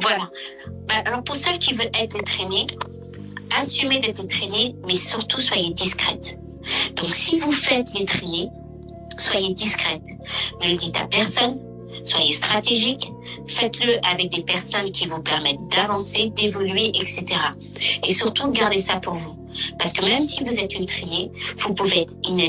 Voilà. Alors pour celles qui veulent être entraînées, assumez d'être entraînées, mais surtout soyez discrète. Donc si vous faites les traînées, soyez discrète. Ne le dites à personne. Soyez stratégique. Faites-le avec des personnes qui vous permettent d'avancer, d'évoluer, etc. Et surtout, gardez ça pour vous. Parce que même si vous êtes une traînée, vous pouvez être une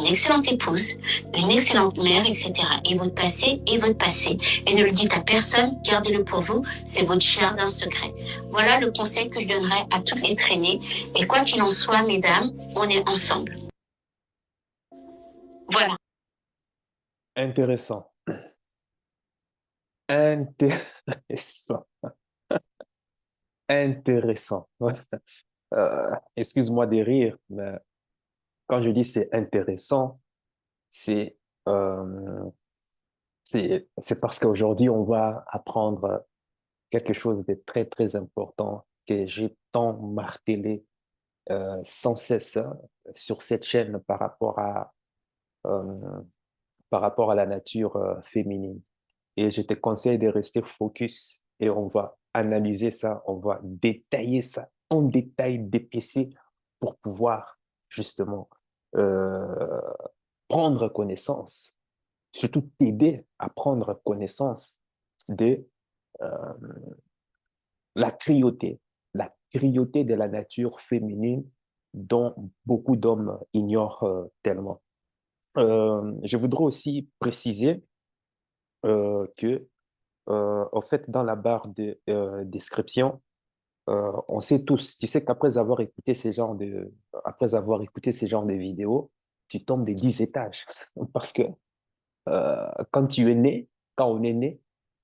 excellente épouse, une excellente mère, etc. Et votre passé est votre passé. Et ne le dites à personne, gardez-le pour vous. C'est votre jardin secret. Voilà le conseil que je donnerais à toutes les traînées. Et quoi qu'il en soit, mesdames, on est ensemble. Voilà. Intéressant. Intéressant. Intéressant. Excuse-moi de rire, mais quand je dis c'est intéressant, c'est euh, c'est parce qu'aujourd'hui, on va apprendre quelque chose de très, très important que j'ai tant martelé sans cesse sur cette chaîne euh, par rapport à la nature féminine. Et je te conseille de rester focus et on va analyser ça, on va détailler ça en détail, d'épaissir pour pouvoir justement euh, prendre connaissance, surtout t'aider à prendre connaissance de euh, la cruauté de la nature féminine dont beaucoup d'hommes ignorent tellement. Je voudrais aussi préciser que en fait, dans la barre de description, on sait tous, tu sais qu'après avoir écouté après avoir écouté ces genres de vidéos, tu tombes des 10 étages. Parce que quand tu es né, quand on est né,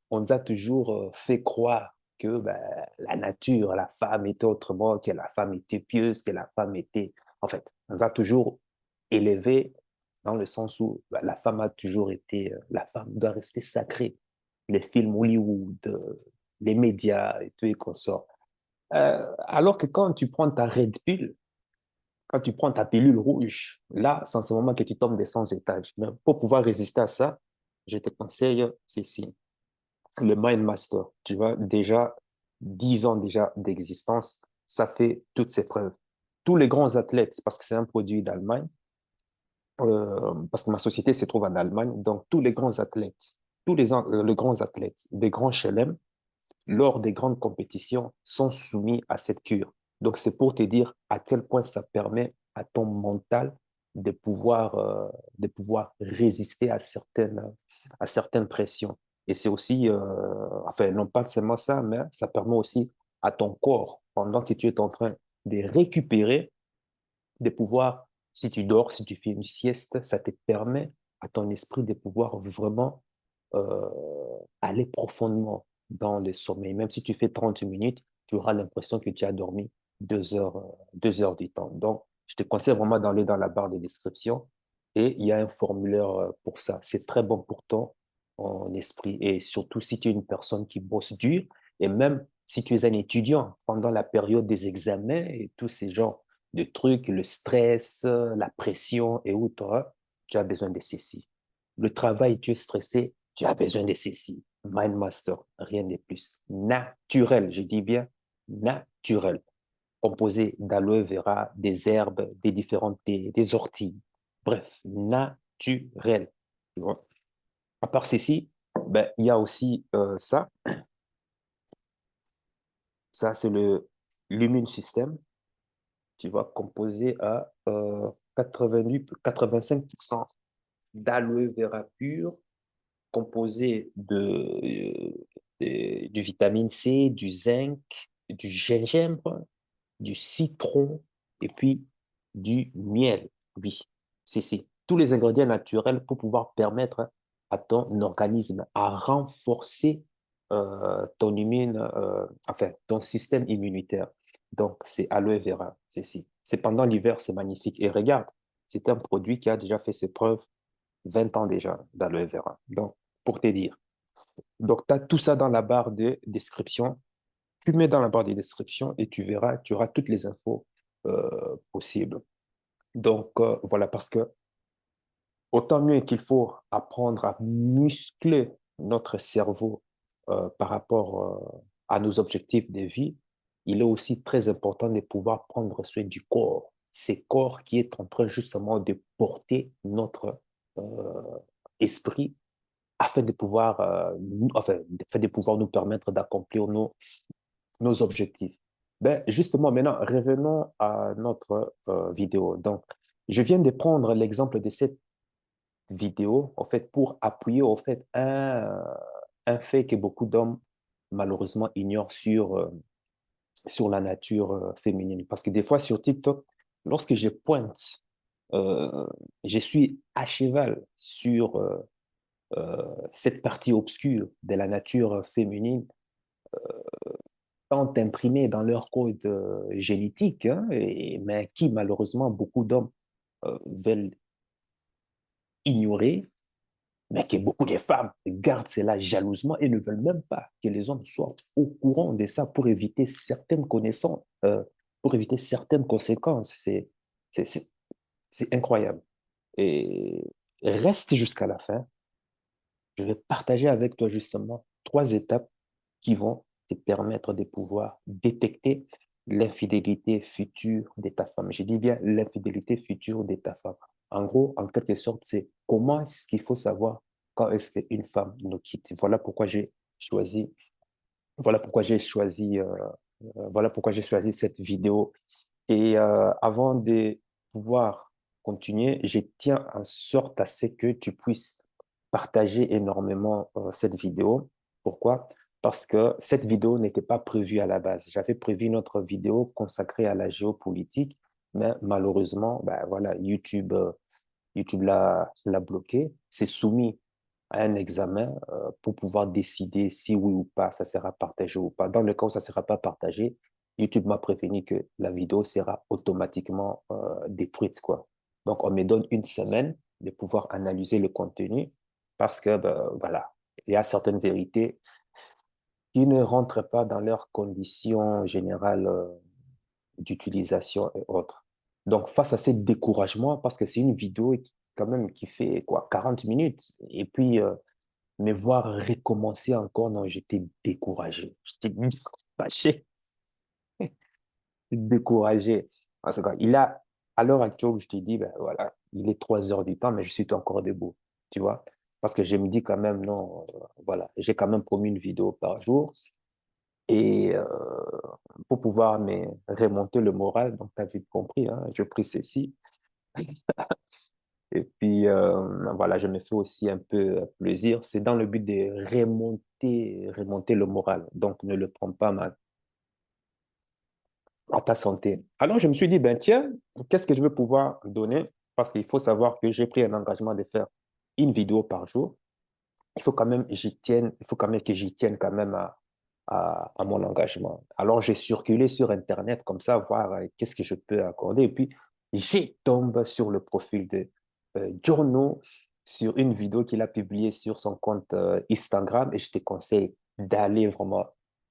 on nous a toujours fait croire que ben, la nature, la femme était autrement, que la femme était pieuse, que la femme était... En fait, on nous a toujours élevé dans le sens où ben, la femme a toujours été... la femme doit rester sacrée. Les films Hollywood, les médias et tout et consorts. Alors que quand tu prends ta Red Pill, quand tu prends ta pilule rouge, là, c'est en ce moment que tu tombes des 100 étages. Mais pour pouvoir résister à ça, je te conseille ceci, le Mind Master. Tu vois, déjà, 10 ans déjà d'existence, ça fait toutes ses preuves. Tous les grands athlètes, parce que c'est un produit d'Allemagne, parce que ma société se trouve en Allemagne, donc tous les grands athlètes, les grands athlètes des grands chelem, lors des grandes compétitions, sont soumis à cette cure. Donc, c'est pour te dire à quel point ça permet à ton mental de pouvoir résister à certaines pressions. Et c'est aussi, enfin, non pas seulement ça, mais ça permet aussi à ton corps, pendant que tu es en train de récupérer, de pouvoir, si tu dors, si tu fais une sieste, ça te permet à ton esprit de pouvoir vraiment euh, aller profondément dans le sommeil. Même si tu fais 30 minutes, tu auras l'impression que tu as dormi 2 heures, 2 heures du temps. Donc, je te conseille vraiment d'aller dans la barre de description et il y a un formulaire pour ça. C'est très bon pour ton esprit et surtout si tu es une personne qui bosse dur et même si tu es un étudiant pendant la période des examens et tous ces genres de trucs, le stress, la pression et autres, tu as besoin de ceci. Le travail, tu es stressé, tu as besoin de ceci. Mind Master, rien de plus. Naturel, je dis bien naturel. Composé d'aloe vera, des herbes, des orties. Bref, naturel. Tu vois. À part ceci, ben, il y a aussi ça. Ça, c'est l'immune système. Tu vas composé à 85% d'aloe vera pur, composé du vitamine C, du zinc, du gingembre, du citron et puis du miel. Oui, c'est tous les ingrédients naturels pour pouvoir permettre à ton organisme à renforcer enfin, ton système immunitaire. Donc, c'est aloe vera, c'est pendant l'hiver, c'est magnifique. Et regarde, c'est un produit qui a déjà fait ses preuves 20 ans déjà d'aloe vera. Donc, pour te dire. Donc, tu as tout ça dans la barre de description. Tu mets dans la barre de description et tu verras, tu auras toutes les infos possibles. Donc, voilà, parce que autant mieux qu'il faut apprendre à muscler notre cerveau par rapport à nos objectifs de vie, il est aussi très important de pouvoir prendre soin du corps. C'est corps qui est en train justement de porter notre esprit afin de pouvoir, afin de pouvoir nous permettre d'accomplir nos objectifs. Ben, justement, maintenant, revenons à notre vidéo. Donc, je viens de prendre l'exemple de cette vidéo, en fait, pour appuyer, en fait, un fait que beaucoup d'hommes, malheureusement, ignorent sur la nature féminine. Parce que des fois, sur TikTok, lorsque je pointe, euh, je suis à cheval sur cette partie obscure de la nature féminine, tant imprimée dans leur code génétique, hein, mais qui, malheureusement, beaucoup d'hommes veulent ignorer, mais que beaucoup de femmes gardent cela jalousement et ne veulent même pas que les hommes soient au courant de ça pour éviter certaines connaissances, pour éviter certaines conséquences. C'est, c'est, c'est incroyable. Et reste jusqu'à la fin. Je vais partager avec toi justement 3 étapes qui vont te permettre de pouvoir détecter l'infidélité future de ta femme. Je dis bien l'infidélité future de ta femme. En gros, en quelque sorte, c'est comment est-ce qu'il faut savoir quand est-ce qu'une femme nous quitte. Choisi, voilà pourquoi j'ai choisi cette vidéo. Et avant de pouvoir continuer, je tiens en sorte à ce que tu puisses partager énormément cette vidéo. Pourquoi? Parce que cette vidéo n'était pas prévue à la base. J'avais prévu une autre vidéo consacrée à la géopolitique, mais malheureusement, ben voilà, YouTube l'a bloqué. C'est soumis à un examen pour pouvoir décider si oui ou pas ça sera partagé ou pas. Dans le cas où ça ne sera pas partagé, YouTube m'a prévenu que la vidéo sera automatiquement détruite, quoi. Donc, on me donne une semaine de pouvoir analyser le contenu parce que, ben, voilà, il y a certaines vérités qui ne rentrent pas dans leurs conditions générales d'utilisation et autres. Donc, face à ce découragement, parce que c'est une vidéo qui, quand même qui fait quoi, 40 minutes, et puis me voir recommencer encore, non, j'étais découragé. J'étais fâché, découragé. Parce que il a, à l'heure actuelle, où je te dis, ben voilà, il est 3 heures du temps, mais je suis encore debout, tu vois. Parce que je me dis quand même, non, voilà, j'ai quand même promis une vidéo par jour. Et pour pouvoir me remonter le moral, donc tu as vite compris, hein, je prie ceci. Et puis voilà, je me fais aussi un peu plaisir. C'est dans le but de remonter le moral. Donc ne le prends pas mal à ta santé. Alors je me suis dit, ben tiens, qu'est-ce que je vais pouvoir donner? Parce qu'il faut savoir que j'ai pris un engagement de faire une vidéo par jour. Il faut quand même que j'y tienne quand même à mon engagement. Alors, j'ai circulé sur Internet comme ça, voir qu'est-ce que je peux accorder. Et puis, j'ai tombé sur le profil de Giorno, sur une vidéo qu'il a publiée sur son compte Instagram. Et je te conseille d'aller vraiment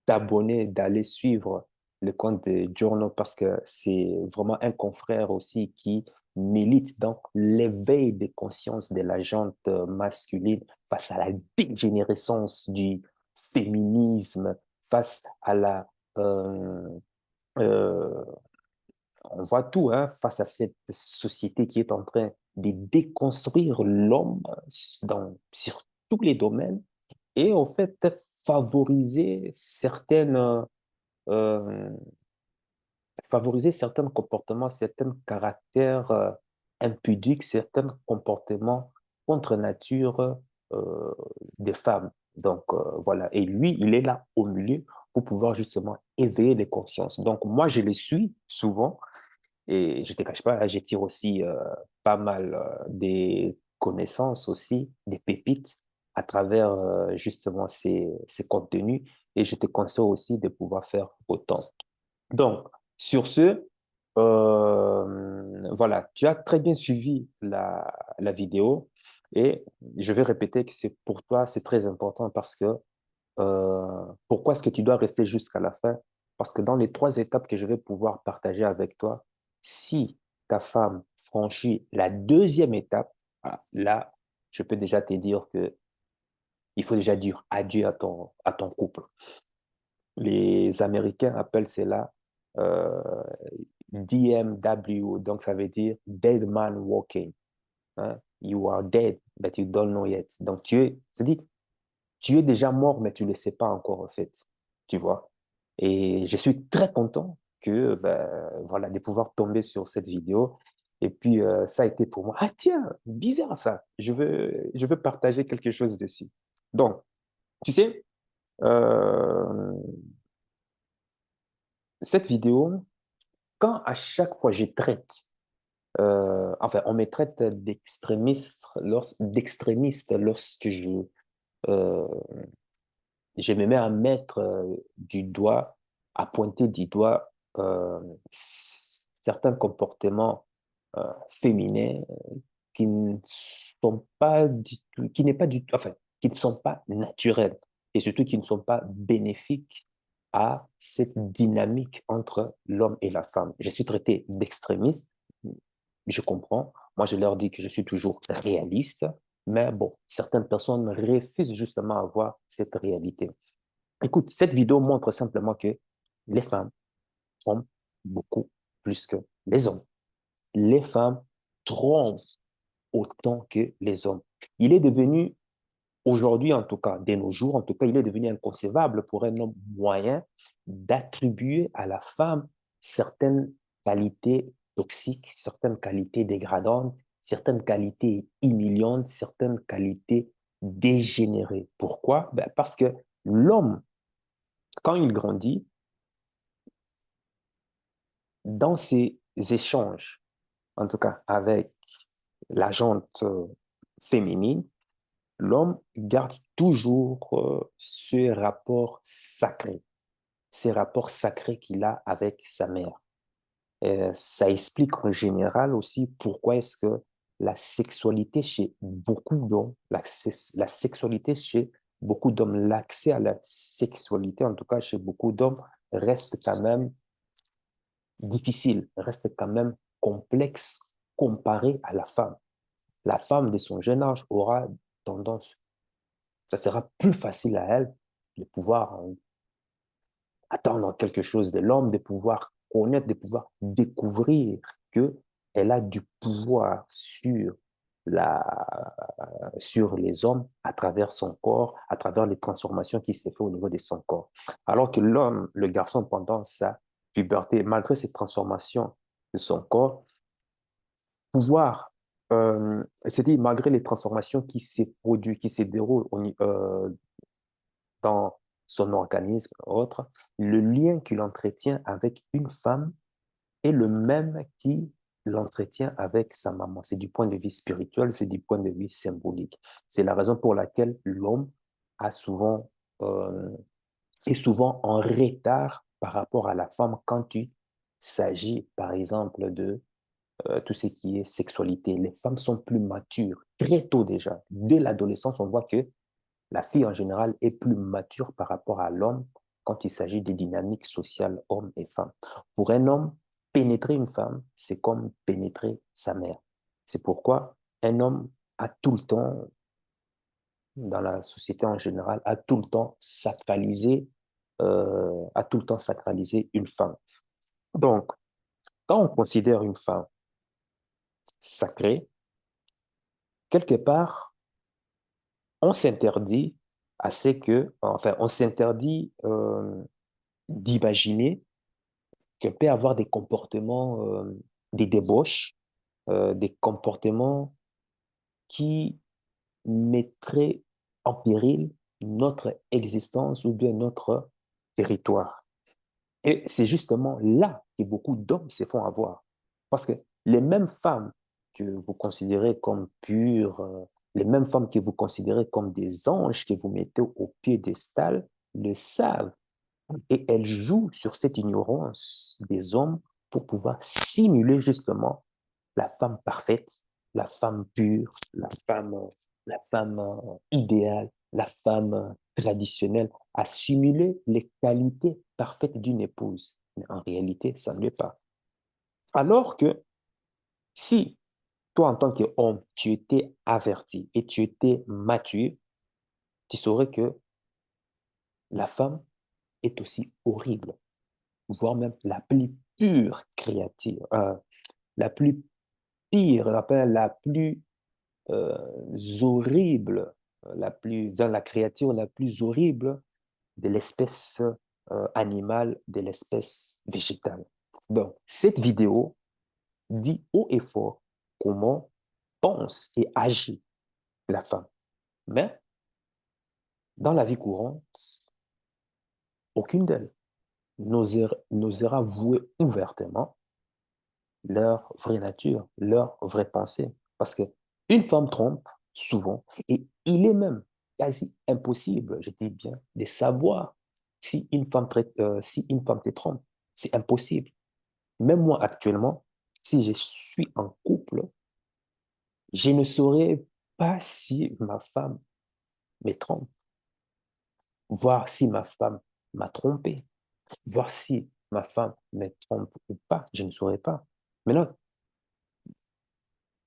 t'abonner, d'aller suivre le compte de Giorno parce que c'est vraiment un confrère aussi qui milite dans l'éveil des consciences de la gente masculine face à la dégénérescence du féminisme, face à euh, euh, on voit tout, hein, face à cette société qui est en train de déconstruire l'homme sur tous les domaines et en fait favoriser euh, certains comportements, certains caractères impudiques, certains comportements contre nature euh, des femmes. Donc voilà, et lui, il est là au milieu pour pouvoir justement éveiller les consciences. Donc moi, je le suis souvent et je ne te cache pas, là, je tire aussi pas mal des connaissances aussi, des pépites à travers justement ces contenus et je te conseille aussi de pouvoir faire autant. Donc, sur ce, voilà, tu as très bien suivi la vidéo et je vais répéter que c'est pour toi, c'est très important parce que pourquoi est-ce que tu dois rester jusqu'à la fin? Parce que dans les 3 étapes que je vais pouvoir partager avec toi, si ta femme franchit la deuxième étape, ah, là, je peux déjà te dire que il faut déjà dire adieu à ton couple. Les Américains appellent cela euh, DMW, donc ça veut dire Dead Man Walking. Hein. You are dead, but you don't know yet. Donc c'est-à-dire, tu es déjà mort, mais tu ne le sais pas encore, en fait. Tu vois? Et je suis très content que, ben, voilà, de pouvoir tomber sur cette vidéo. Et puis, ça a été pour moi, ah tiens, bizarre ça, je veux partager quelque chose dessus. Donc, tu sais, euh, cette vidéo, quand à chaque fois je traite, enfin, on me traite d'extrémiste lorsque euh, je me mets à mettre du doigt, à pointer du doigt certains comportements féminins qui ne sont pas du tout, qui n'est pas du tout, enfin, qui ne sont pas naturels et surtout qui ne sont pas bénéfiques à cette dynamique entre l'homme et la femme. Je suis traité d'extrémiste, je comprends. Moi, je leur dis que je suis toujours réaliste, mais bon, certaines personnes refusent justement à voir cette réalité. Écoute, cette vidéo montre simplement que les femmes trompent beaucoup plus que les hommes. Les femmes trompent autant que les hommes. Il est devenu, aujourd'hui en tout cas, de nos jours, en tout cas, il est devenu inconcevable pour un homme moyen d'attribuer à la femme certaines qualités toxiques, certaines qualités dégradantes, certaines qualités humiliantes, certaines qualités dégénérées. Pourquoi? Ben parce que l'homme, quand il grandit, dans ses échanges, en tout cas avec la jante féminine, l'homme garde toujours ce rapport sacré qu'il a avec sa mère. Ça explique en général aussi pourquoi est-ce que la sexualité chez beaucoup d'hommes, la sexualité chez beaucoup d'hommes, l'accès à la sexualité, en tout cas chez beaucoup d'hommes, reste quand même difficile, reste quand même complexe comparé à la femme. La femme de son jeune âge aura tendance, ça sera plus facile à elle de pouvoir attendre quelque chose de l'homme, de pouvoir connaître, de pouvoir découvrir que elle a du pouvoir la, sur les hommes à travers son corps, à travers les transformations qui s'est fait au niveau de son corps. Alors que l'homme, le garçon, pendant sa puberté, malgré ces transformations de son corps, pouvoir, c'est-à-dire malgré les transformations qui s'est produit, qui se déroulent dans son organisme, autre, le lien qu'il entretient avec une femme est le même qu'il l'entretient avec sa maman. C'est du point de vue spirituel, c'est du point de vue symbolique. C'est la raison pour laquelle l'homme a souvent, euh, est souvent en retard par rapport à la femme quand il s'agit, par exemple, de tout ce qui est sexualité. Les femmes sont plus matures très tôt déjà. Dès l'adolescence, on voit que la fille en général est plus mature par rapport à l'homme quand il s'agit des dynamiques sociales homme et femme. Pour un homme, pénétrer une femme, c'est comme pénétrer sa mère. C'est pourquoi un homme a tout le temps, dans la société en général, a tout le temps sacralisé une femme. Donc, quand on considère une femme sacrée, quelque part, on s'interdit enfin, on s'interdit d'imaginer qu'elle peut avoir des comportements, des débauches, des comportements qui mettraient en péril notre existence ou bien notre territoire. Et c'est justement là que beaucoup d'hommes se font avoir. Parce que les mêmes femmes que vous considérez comme pures, les mêmes femmes que vous considérez comme des anges que vous mettez au piédestal, le savent. Et elles jouent sur cette ignorance des hommes pour pouvoir simuler justement la femme parfaite, la femme pure, la femme idéale, la femme traditionnelle, à simuler les qualités parfaites d'une épouse. Mais en réalité, ça ne l'est pas. Alors que si toi, en tant qu'homme, tu étais averti et tu étais mature, tu saurais que la femme est aussi horrible, voire même la plus pure créature, la plus pire, la plus horrible, dans la créature la plus horrible de l'espèce animale, de l'espèce végétale. Donc, cette vidéo dit haut et fort comment pense et agit la femme. Mais dans la vie courante, aucune d'elles n'osera avouer ouvertement leur vraie nature, leur vraie pensée. Parce qu'une femme trompe souvent, et il est même quasi impossible, je dis bien, de savoir si une femme te trompe. C'est impossible. Même moi, actuellement, si je suis en couple, je ne saurais pas si ma femme me trompe, voir si ma femme m'a trompé, voir si ma femme me trompe ou pas, je ne saurais pas. Maintenant,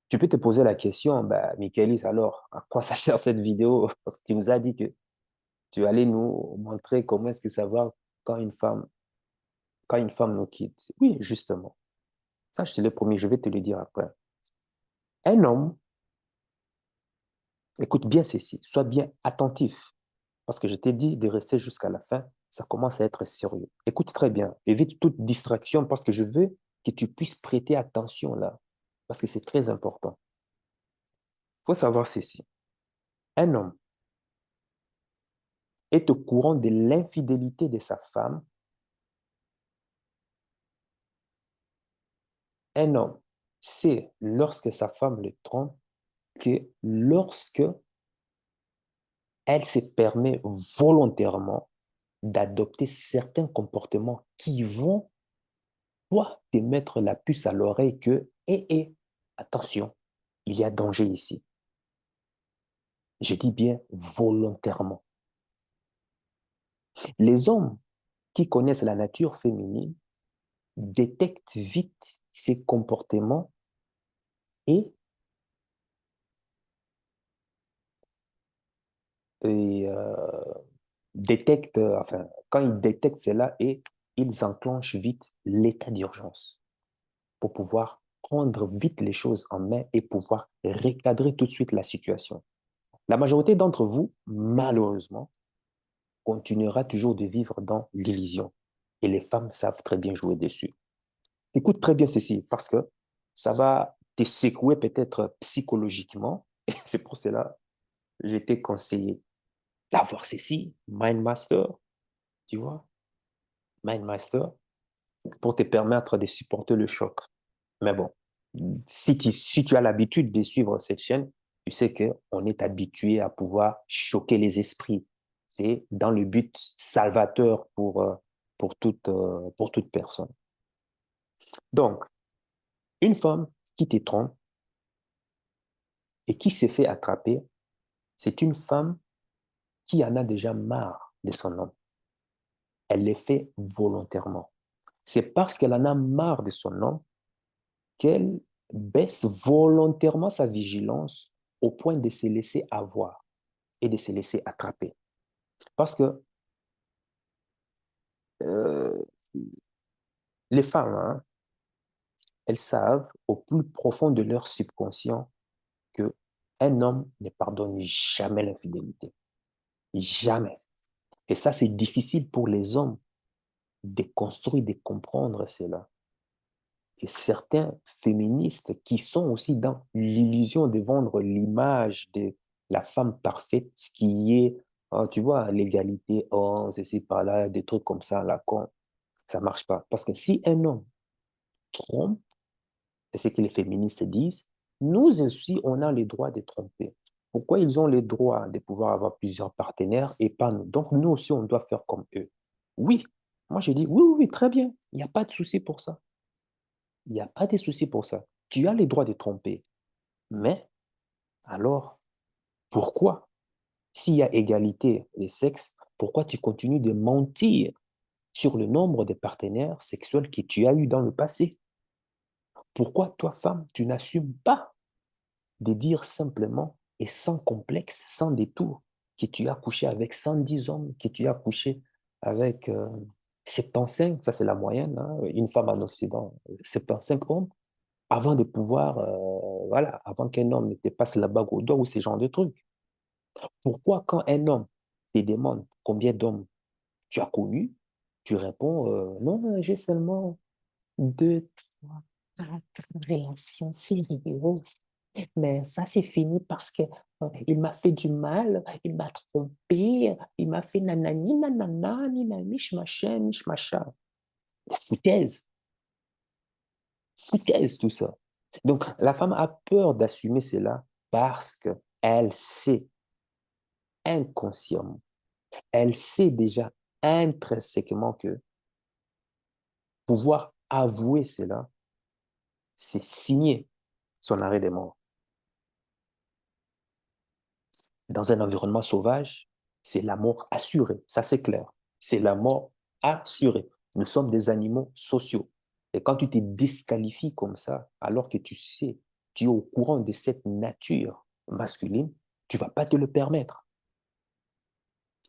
tu peux te poser la question, bah, Michaelis, alors, à quoi ça sert cette vidéo? Parce que tu nous as dit que tu allais nous montrer comment est-ce que ça va quand quand une femme nous quitte. Oui, justement. Ça, je te l'ai promis, je vais te le dire après. Un homme, écoute bien ceci, sois bien attentif. Parce que je t'ai dit de rester jusqu'à la fin, ça commence à être sérieux. Écoute très bien, évite toute distraction parce que je veux que tu puisses prêter attention là. Parce que c'est très important. Il faut savoir ceci. Un homme est au courant de l'infidélité de sa femme. Un homme sait lorsque sa femme le trompe que lorsque elle se permet volontairement d'adopter certains comportements qui vont, toi, te mettre la puce à l'oreille que, attention, il y a danger ici. Je dis bien volontairement. Les hommes qui connaissent la nature féminine détectent vite ces comportements et, et détectent, enfin, quand ils détectent cela, et ils enclenchent vite l'état d'urgence pour pouvoir prendre vite les choses en main et pouvoir recadrer tout de suite la situation. La majorité d'entre vous, malheureusement, continuera toujours de vivre dans l'illusion. Et les femmes savent très bien jouer dessus. Écoute très bien ceci, parce que ça va te secouer peut-être psychologiquement. Et c'est pour cela que je t'ai conseillé d'avoir ceci, Mindmaster, tu vois, Mindmaster, pour te permettre de supporter le choc. Mais bon, si tu as l'habitude de suivre cette chaîne, tu sais qu'on est habitué à pouvoir choquer les esprits. C'est dans le but salvateur pour toute personne. Donc, une femme qui te trompe et qui s'est fait attraper, c'est une femme qui en a déjà marre de son homme. Elle le fait volontairement. C'est parce qu'elle en a marre de son homme qu'elle baisse volontairement sa vigilance au point de se laisser avoir et de se laisser attraper. Parce que euh, les femmes, hein, elles savent au plus profond de leur subconscient que un homme ne pardonne jamais l'infidélité. Jamais. Et ça, c'est difficile pour les hommes de construire, de comprendre cela. Et certains féministes qui sont aussi dans l'illusion de vendre l'image de la femme parfaite, ce qui est, tu vois, l'égalité, oh, ceci par là, des trucs comme ça, là, ça ne marche pas. Parce que si un homme trompe, c'est ce que les féministes disent, nous aussi, on a le droit de tromper. Pourquoi ils ont le droit de pouvoir avoir plusieurs partenaires et pas nous? Donc, nous aussi, on doit faire comme eux. Oui, moi, j'ai dit, oui, oui, oui, très bien, il n'y a pas de souci pour ça. Il n'y a pas de souci pour ça. Tu as le droit de tromper. Mais alors, pourquoi, s'il y a égalité des sexes, pourquoi tu continues de mentir sur le nombre de partenaires sexuels que tu as eu dans le passé? Pourquoi, toi, femme, tu n'assumes pas de dire simplement et sans complexe, sans détour, que tu as couché avec 110 hommes, que tu as couché avec 75, ça c'est la moyenne, hein, une femme en Occident, 75 hommes, avant de pouvoir, voilà, avant qu'un homme ne te passe la bague au doigt ou ce genre de trucs. Pourquoi quand un homme te demande combien d'hommes tu as connus, tu réponds, non, j'ai seulement deux, trois, quatre relations sérieuses. Mais ça, c'est fini parce que il m'a fait du mal, il m'a trompé, il m'a fait nanani, nanana, ninani, machin, machin. Foutaise, foutaise tout ça. Donc, la femme a peur d'assumer cela parce qu'elle sait inconsciemment, elle sait déjà intrinsèquement que pouvoir avouer cela, c'est signer son arrêt de mort. Dans un environnement sauvage, c'est la mort assurée, ça c'est clair. C'est la mort assurée. Nous sommes des animaux sociaux. Et quand tu te disqualifies comme ça, alors que tu sais, tu es au courant de cette nature masculine, tu ne vas pas te le permettre.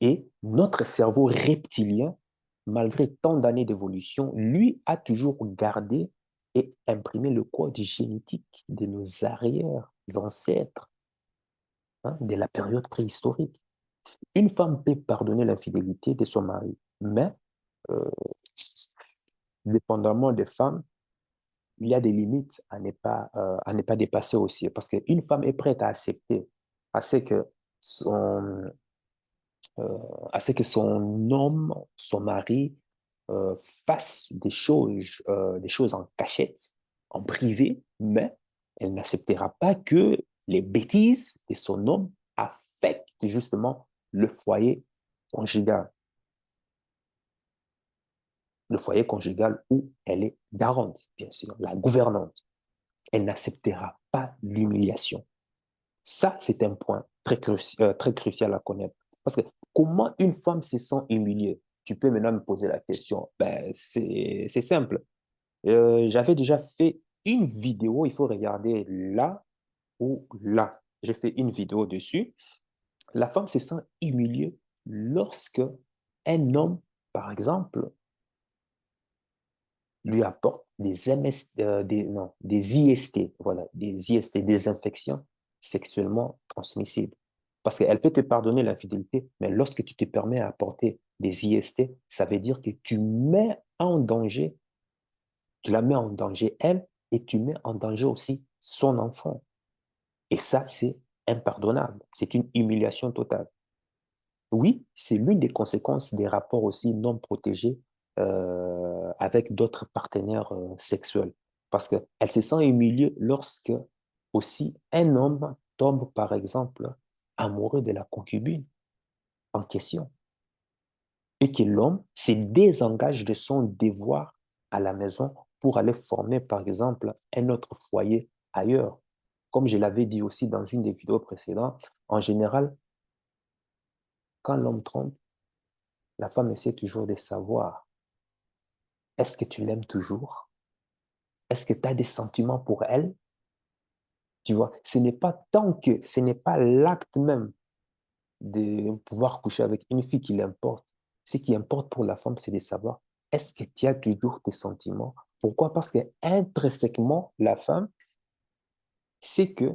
Et notre cerveau reptilien, malgré tant d'années d'évolution, lui a toujours gardé et imprimé le code génétique de nos arrière-ancêtres, hein, de la période préhistorique. Une femme peut pardonner l'infidélité de son mari, mais euh, dépendamment des femmes, il y a des limites à ne pas dépasser aussi. Parce qu'une femme est prête à accepter à ce que son, euh, à ce que son homme, son mari, fasse des choses en cachette, en privé, mais elle n'acceptera pas que les bêtises de son homme affectent justement le foyer conjugal. Le foyer conjugal où elle est garante, bien sûr, la gouvernante. Elle n'acceptera pas l'humiliation. Ça, c'est un point très crucial à connaître. Parce que comment une femme se sent humiliée? Tu peux maintenant me poser la question. Ben, c'est simple. J'avais déjà fait une vidéo, il faut regarder là ou là. J'ai fait une vidéo dessus. La femme se sent humiliée lorsque un homme, par exemple, lui apporte des MS, non, des IST, voilà, des IST, des infections sexuellement transmissibles. Parce qu'elle peut te pardonner l'infidélité, mais lorsque tu te permets à apporter des IST, ça veut dire que tu mets en danger, tu la mets en danger elle, et tu mets en danger aussi son enfant. Et ça, c'est impardonnable. C'est une humiliation totale. Oui, c'est l'une des conséquences des rapports aussi non protégés avec d'autres partenaires sexuels. Parce qu'elle se sent humiliée lorsque aussi un homme tombe, par exemple, amoureux de la concubine en question et que l'homme se désengage de son devoir à la maison pour aller former, par exemple, un autre foyer ailleurs. Comme je l'avais dit aussi dans une des vidéos précédentes, en général, quand l'homme trompe, la femme essaie toujours de savoir, est-ce que tu l'aimes toujours? Est-ce que tu as des sentiments pour elle? Tu vois, ce n'est pas l'acte même de pouvoir coucher avec une fille qui l'importe. Ce qui importe pour la femme, c'est de savoir, est-ce que tu as toujours tes sentiments? Pourquoi? Parce que intrinsèquement, la femme sait que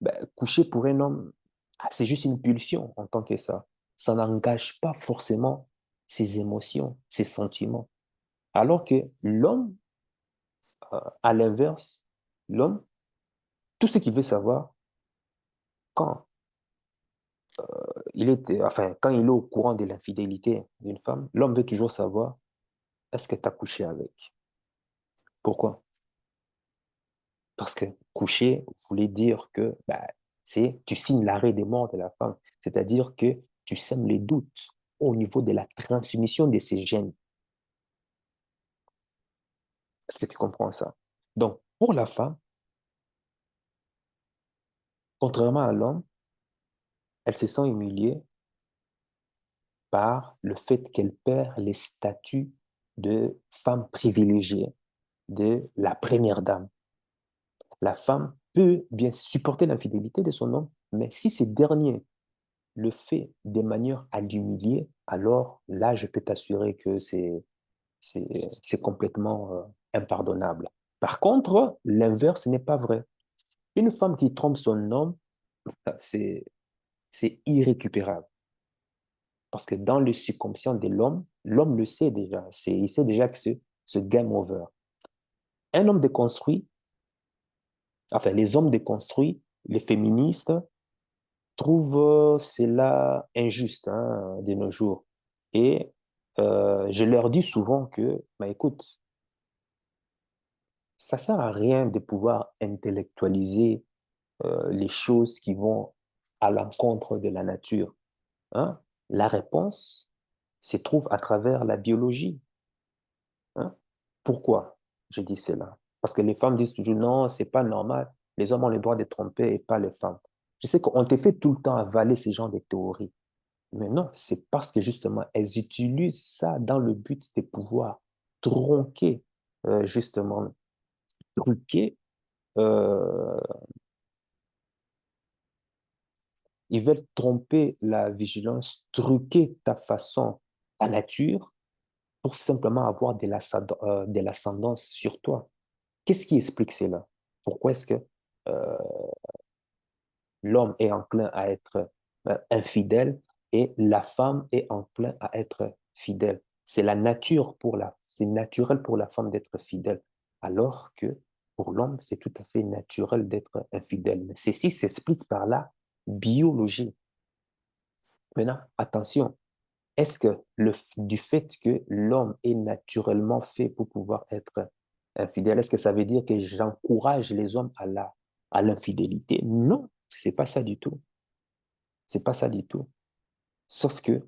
ben, coucher pour un homme, c'est juste une pulsion en tant que ça. Ça n'engage pas forcément ses émotions, ses sentiments. Alors que l'homme, à l'inverse, l'homme, tout ce qu'il veut savoir, quand quand il est au courant de l'infidélité d'une femme, l'homme veut toujours savoir, est-ce que tu as couché avec? Pourquoi? Parce que coucher voulait dire que bah, tu signes l'arrêt des morts de la femme, c'est-à-dire que tu sèmes les doutes au niveau de la transmission de ces gènes. Est-ce que tu comprends ça? Donc, pour la femme, contrairement à l'homme, elle se sent humiliée par le fait qu'elle perd les statuts de femme privilégiée, de la première dame. La femme peut bien supporter l'infidélité de son homme, mais si ce dernier le fait de manière à l'humilier, alors là, je peux t'assurer que c'est complètement impardonnable. Par contre, l'inverse n'est pas vrai. Une femme qui trompe son homme, c'est, c'est irrécupérable. Parce que dans le subconscient de l'homme, l'homme le sait déjà. Il sait déjà que ce game over. Un homme déconstruit, enfin, les hommes déconstruits, les féministes, trouvent cela injuste de nos jours. Et je leur dis souvent que, bah, écoute, ça sert à rien de pouvoir intellectualiser les choses qui vont à l'encontre de la nature. Hein. La réponse se trouve à travers la biologie. Hein. Pourquoi je dis cela? Parce que les femmes disent toujours non, c'est pas normal. Les hommes ont le droit de tromper et pas les femmes. Je sais qu'on te fait tout le temps avaler ces genres de théories. Mais non, c'est parce que justement, elles utilisent ça dans le but de pouvoir tronquer, justement, truquer. euh, Ils veulent tromper la vigilance, truquer ta façon, ta nature, pour simplement avoir de l'ascendance sur toi. Qu'est-ce qui explique cela? Pourquoi est-ce que euh, l'homme est enclin à être infidèle et la femme est enclin à être fidèle? C'est naturel pour la femme d'être fidèle, alors que pour l'homme, c'est tout à fait naturel d'être infidèle. Mais ceci s'explique par la biologie. Maintenant, attention, est-ce que du fait que l'homme est naturellement fait pour pouvoir être infidèle, est-ce que ça veut dire que j'encourage les hommes à l'infidélité? Non, c'est pas ça du tout. C'est pas ça du tout. Sauf que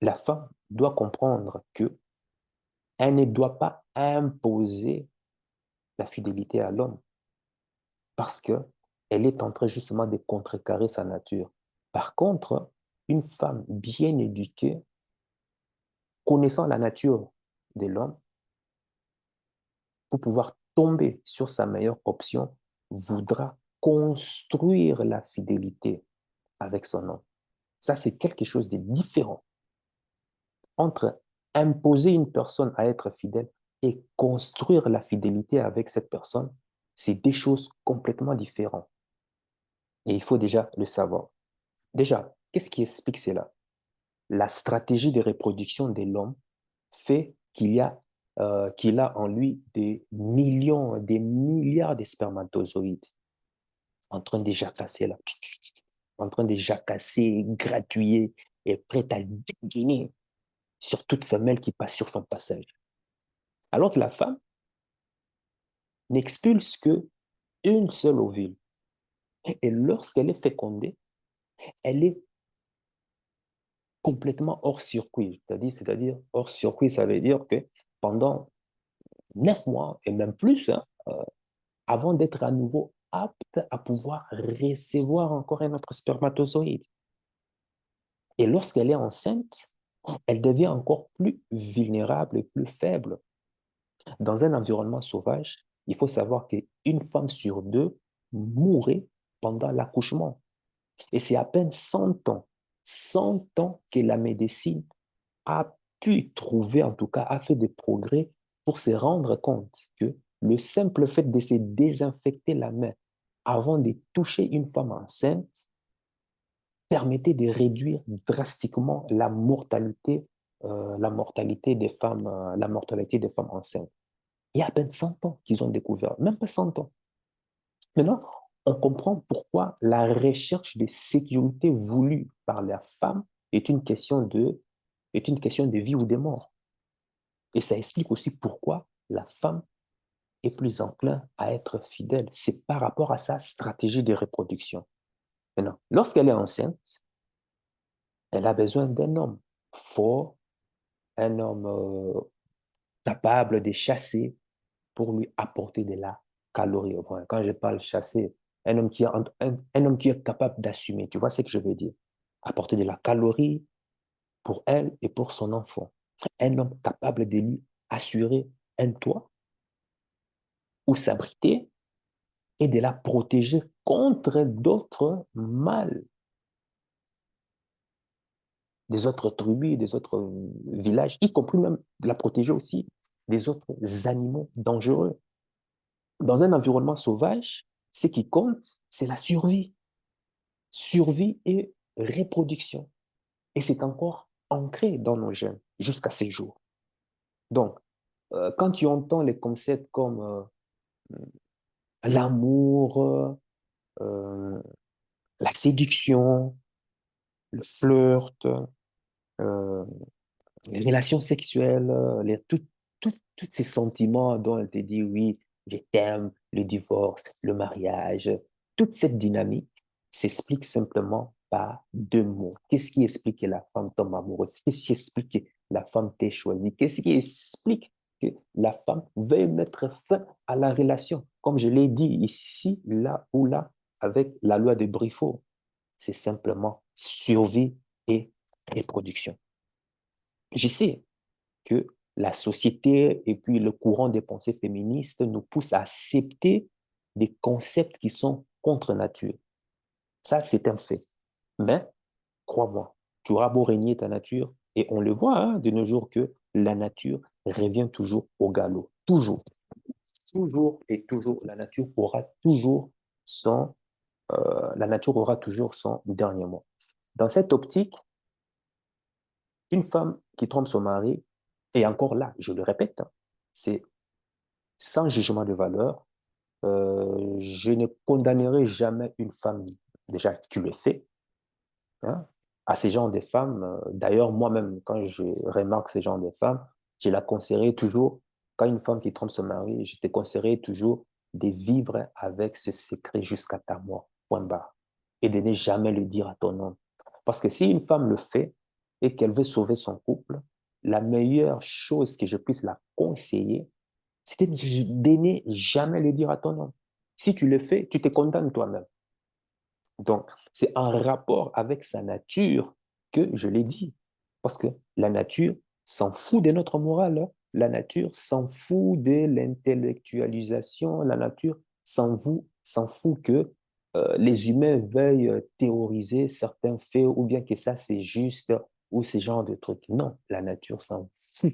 la femme doit comprendre que elle ne doit pas imposer la fidélité à l'homme parce que elle est en train justement de contrecarrer sa nature. Par contre, une femme bien éduquée, connaissant la nature de l'homme, pour pouvoir tomber sur sa meilleure option, voudra construire la fidélité avec son homme. Ça, c'est quelque chose de différent entre imposer une personne à être fidèle et construire la fidélité avec cette personne. C'est des choses complètement différentes. Et il faut déjà le savoir. Déjà, qu'est-ce qui explique cela? La stratégie de reproduction de l'homme fait qu'il a en lui des millions, des milliards de spermatozoïdes en train de jacasser là, en train de jacasser, gratouiller et prêt à dégainer sur toute femelle qui passe sur son passage. Alors que la femme n'expulse que une seule ovule. Et lorsqu'elle est fécondée, elle est complètement hors circuit. C'est-à-dire hors circuit, ça veut dire que pendant 9 mois et même plus, avant d'être à nouveau apte à pouvoir recevoir encore un autre spermatozoïde. Et lorsqu'elle est enceinte, elle devient encore plus vulnérable et plus faible. Dans un environnement sauvage, il faut savoir qu'une femme sur deux mourrait pendant l'accouchement. Et c'est à peine 100 ans que la médecine a pu trouver, en tout cas, a fait des progrès pour se rendre compte que le simple fait de se désinfecter la main avant de toucher une femme enceinte permettait de réduire drastiquement la mortalité des femmes enceintes. Il y a à peine 100 ans qu'ils ont découvert, même pas 100 ans. Maintenant, on comprend pourquoi la recherche de sécurité voulue par la femme est une question de vie ou de mort. Et ça explique aussi pourquoi la femme est plus enclin à être fidèle. C'est par rapport à sa stratégie de reproduction. Maintenant, lorsqu'elle est enceinte, elle a besoin d'un homme fort, un homme capable de chasser pour lui apporter de la calorie. Enfin, quand je parle chasser, un homme qui est capable d'assumer, tu vois ce que je veux dire? Apporter de la calorie pour elle et pour son enfant. Un homme capable de lui assurer un toit où s'abriter et de la protéger contre d'autres mâles. des autres tribus, des autres villages, y compris même la protéger aussi des autres animaux dangereux. Dans un environnement sauvage, ce qui compte, c'est la survie. Survie et reproduction. Et c'est encore ancré dans nos gènes jusqu'à ces jours. Donc, quand tu entends les concepts comme l'amour, euh, la séduction, le flirt, euh, les relations sexuelles, tous ces sentiments dont elle te dit oui, je t'aime, le divorce, le mariage, toute cette dynamique s'explique simplement par deux mots. Qu'est-ce qui explique que la femme tombe amoureuse? Qu'est-ce qui explique que la femme t'ait choisi? Qu'est-ce qui explique que la femme veuille mettre fin à la relation? Comme je l'ai dit ici, là ou là, avec la loi de Briffaut, c'est simplement survie et reproduction. Je sais que la société et puis le courant des pensées féministes nous poussent à accepter des concepts qui sont contre nature. Ça, c'est un fait. Mais, crois-moi, tu auras beau régner ta nature, et on le voit hein, de nos jours que la nature revient toujours au galop. Toujours. Toujours et toujours. La nature aura toujours son dernier mot. Dans cette optique, une femme qui trompe son mari, et encore là, je le répète, hein, c'est sans jugement de valeur. Je ne condamnerai jamais une femme déjà qui le fait hein, à ces genres de femmes. D'ailleurs, moi-même, quand je remarque ces genres de femmes, je la conseillerais toujours, quand une femme qui trompe son mari, je te conseillerais toujours de vivre avec ce secret jusqu'à ta mort, point barre, et de ne jamais le dire à ton homme. Parce que si une femme le fait et qu'elle veut sauver son couple, la meilleure chose que je puisse la conseiller, c'était de ne jamais le dire à ton homme. Si tu le fais, tu te condamnes toi-même. Donc, c'est en rapport avec sa nature que je l'ai dit. Parce que la nature s'en fout de notre morale. Hein. La nature s'en fout de l'intellectualisation. La nature s'en fout que les humains veuillent théoriser certains faits ou bien que ça c'est juste ou ce genre de trucs. Non, la nature s'en fout.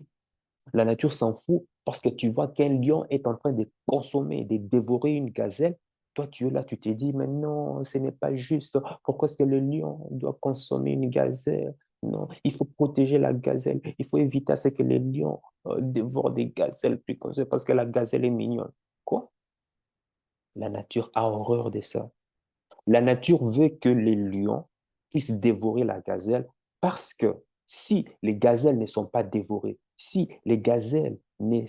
La nature s'en fout parce que tu vois qu'un lion est en train de consommer, de dévorer une gazelle. Toi, tu es là, tu te dis, mais non, ce n'est pas juste. Pourquoi est-ce que le lion doit consommer une gazelle? Non, il faut protéger la gazelle. Il faut éviter à ce que les lions dévorent des gazelles plus parce que la gazelle est mignonne. Quoi? La nature a horreur de ça. La nature veut que les lions puissent dévorer la gazelle parce que si les gazelles ne sont pas dévorées, si les gazelles ne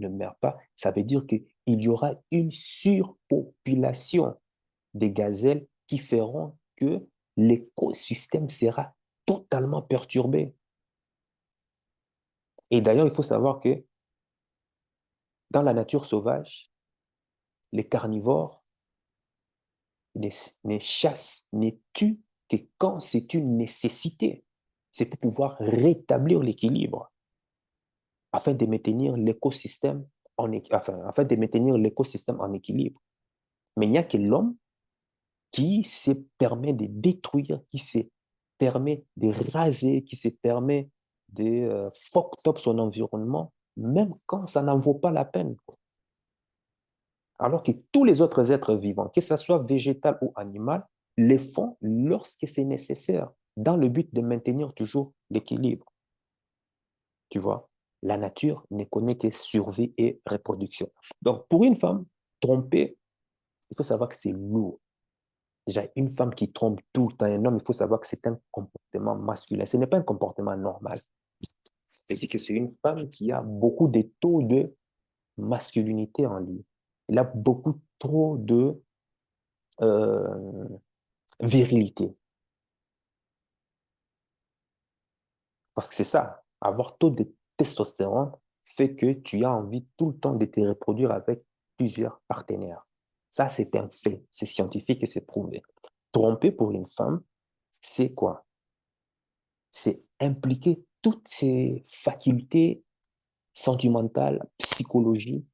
meurent pas, ça veut dire qu'il y aura une surpopulation des gazelles qui feront que l'écosystème sera totalement perturbé. Et d'ailleurs, il faut savoir que dans la nature sauvage, les carnivores ne, ne chassent, ne tuent que quand c'est une nécessité. C'est pour pouvoir rétablir l'équilibre afin de maintenir l'écosystème afin de maintenir l'écosystème en équilibre. Mais il n'y a que l'homme qui se permet de détruire, qui se permet de raser, qui se permet de fuck up son environnement, même quand ça n'en vaut pas la peine. Alors que tous les autres êtres vivants, que ce soit végétal ou animal, les font lorsque c'est nécessaire, dans le but de maintenir toujours l'équilibre. Tu vois, la nature ne connaît que survie et reproduction. Donc, pour une femme, tromper, il faut savoir que c'est lourd. Déjà, une femme qui trompe tout le temps un homme, il faut savoir que c'est un comportement masculin. Ce n'est pas un comportement normal. C'est-à-dire que c'est une femme qui a beaucoup de taux de masculinité en lui. Elle a beaucoup trop de euh, virilité. Parce que c'est ça, avoir taux de testostérone fait que tu as envie tout le temps de te reproduire avec plusieurs partenaires. Ça, c'est un fait, c'est scientifique et c'est prouvé. Tromper pour une femme, c'est quoi? C'est impliquer toutes ses facultés sentimentales, psychologie,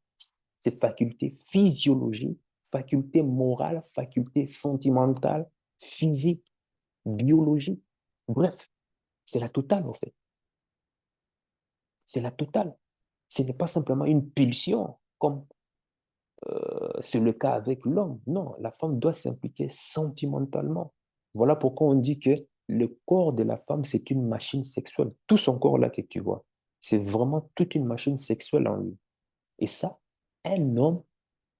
ses facultés physiologiques, facultés morales, facultés sentimentales, physiques. biologique. Bref, c'est la totale, en fait. C'est la totale. Ce n'est pas simplement une pulsion, comme c'est le cas avec l'homme. Non, la femme doit s'impliquer sentimentalement. Voilà pourquoi on dit que le corps de la femme, c'est une machine sexuelle. Tout son corps là que tu vois, c'est vraiment toute une machine sexuelle en lui. Et ça, un homme